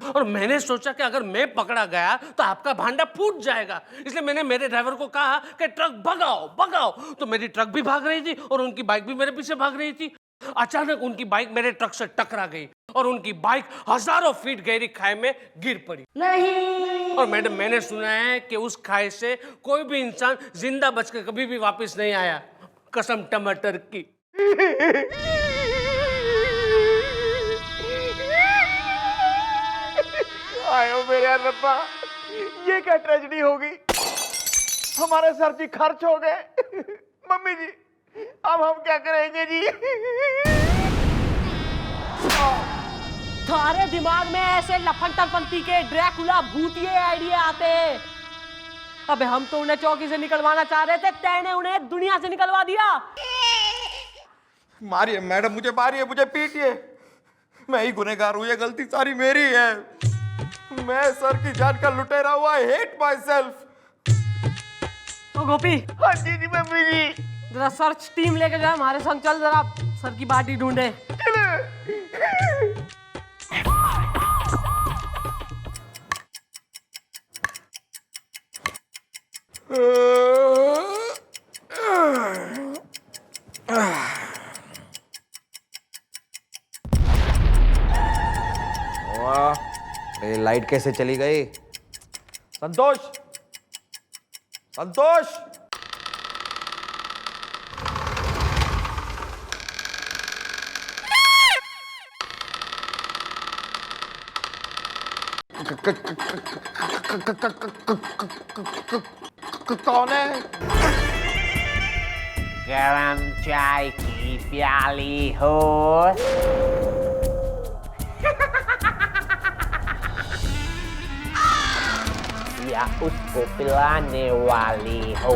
और मैंने सोचा कि अगर मैं पकड़ा गया तो आपका भांडा फूट जाएगा, इसलिए मैंने मेरे ड्राइवर को कहा कि ट्रक भगाओ। तो मेरी ट्रक भी भाग रही थी और उनकी बाइक भी मेरे पीछे भाग रही थी। अचानक उनकी बाइक मेरे ट्रक से टकरा गई और उनकी बाइक हजारों फीट गहरी खाई में गिर पड़ी। नहीं। और मैडम, मैंने सुना है कि उस खाई से कोई भी इंसान जिंदा बच के कभी भी वापस नहीं आया, कसम टमाटर की। आयो मेरे रब्बा, ये क्या ट्रेजेडी हो गई। हमारे सर जी खर्च हो गए। मम्मी जी, अब हम क्या करेंगे जी। थारे दिमाग में ऐसे लफन-टफनती के ड्रैकुला भूतिए आइडिया आते हैं। अबे हम तो उन्हें चौकी से निकलवाना चाह रहे थे, तैने उन्हें दुनिया से निकलवा दिया। मारिए मैडम, मुझे मारिए, मुझे पीटिए, मैं ही गुनहगार हूँ, ये गलती सारी मेरी है। मैं सर की जान का लुटेरा हुआ, आई हेट माई सेल्फ। तो गोपी, हाँ जी जी मम्मी जी, जरा सर्च टीम लेके जाए हमारे संग, चल जरा सर की बाटी ढूंढे। ये लाइट कैसे चली गई? संतोष, संतोष, कौन है? गरम चाय की प्याली हो या उसको पिलाने वाली हो।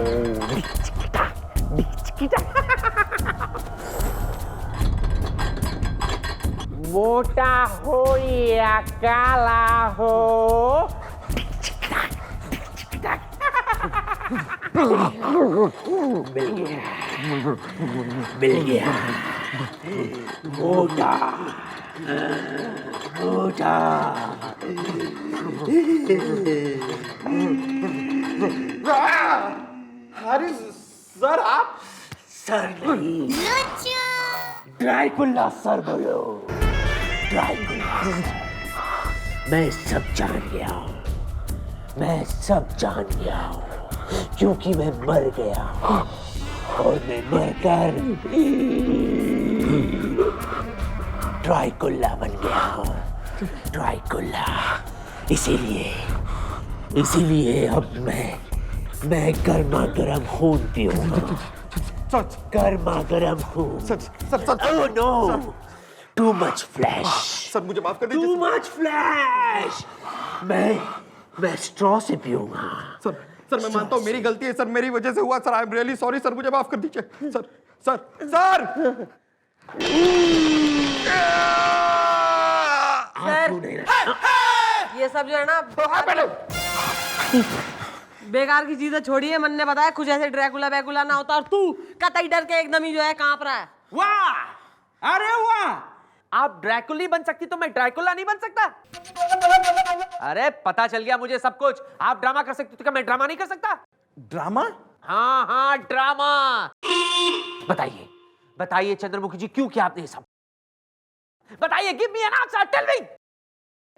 मोटा हो या काला हो, मिल गया मोटा मोटा। अरे सर, आप सर नहीं, ड्राकुला सर बोलो, ड्राकुला। मैं सब जान गया हूँ, मैं सब जान गया हूँ, क्योंकि मैं मर गया और मैं मरकर ड्राकुला बन गया हूँ, ड्राकुला। इसीलिए अब मैं गर्मा गर्म खून पीऊंगा, गर्मा गर्म खून। Oh no, too much flash. Sir मुझे माफ कर दीजिए। Too much flash. मैं स्ट्रॉ से पीऊंगा। सर मैं मानता हूँ मेरी गलती है सर, मेरी वजह से हुआ sir, I am really sorry sir, मुझे माफ कर दीजिए सर। सर ये सब जो है ना बेकार की चीजें छोड़िए। मन ने बताया कुछ ऐसे ड्रैकुला बैकुला ना होता, और तू कतई डर के एकदम ही जो है कांप रहा है। वाह, अरे वाह, आप ड्रैकुली बन सकती तो मैं ड्रैकुला नहीं बन सकता? अरे पता चल गया मुझे सब कुछ। आप ड्रामा कर सकती तो क्या मैं ड्रामा नहीं कर सकता? ड्रामा? हाँ ड्रामा। बताइए चंद्रमुखी जी, क्यों किया आपने ये सब? बताइए, give me an answer, tell me.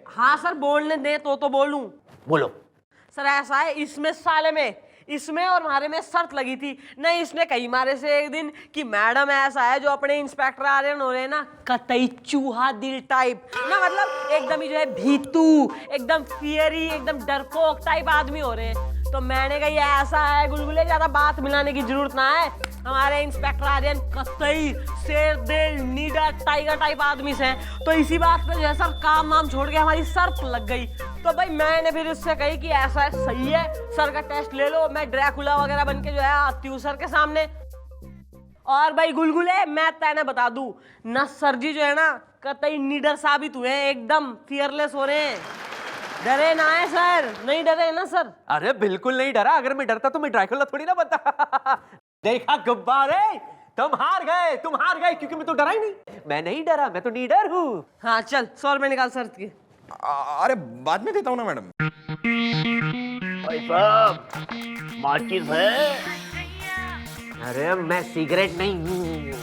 हाँ सर, बोलने दे तो बोलूं। बोलो। सर ऐसा है, इसमें और हमारे में शर्त लगी थी। नहीं, इसने कही मारे से एक दिन कि मैडम ऐसा है जो अपने इंस्पेक्टर आ रहे हैं ना, कतई चूहा दिल टाइप ना, मतलब एकदम ही जो है भीतू, एकदम फियरी, एकदम डरपोक टाइप आदमी हो रहे हैं। तो मैंने कहा ये ऐसा है गुलगुले, ज्यादा बात मिलाने की जरूरत ना है, हमारे इंस्पेक्टर आर्यन कतई शेर दिल नीडर टाइगर टाइप आदमी से हैं। तो इसी बात पे जो है सर काम वाम छोड़ के हमारी सर्फ लग गई। तो भाई मैंने फिर उससे कही कि ऐसा सही है सर का टेस्ट ले लो, मैं ड्रैकुला वगैरह बन के जो है आती हूँ सर के सामने। और भाई गुलगुले मैं तेने बता दूं न सर जी जो है ना कतई नीडर साबित हुए हैं, एकदम फियरलेस हो रहे हैं। डरे ना है सर, नहीं डरे ना सर? अरे बिल्कुल नहीं डरा, अगर मैं डरता तो मैं ड्रैकुला थोड़ी ना बनता। देखा गुब्बारे, तुम हार गए क्योंकि मैं तो डरा ही नहीं। मैं नहीं डरा, मैं तो नीडर हूँ। हाँ चल 100 रुपए निकाल सर की। अरे बाद में देता हूँ ना मैडम। भाई साहब माचिस है? अरे मैं सिगरेट नहीं हूँ।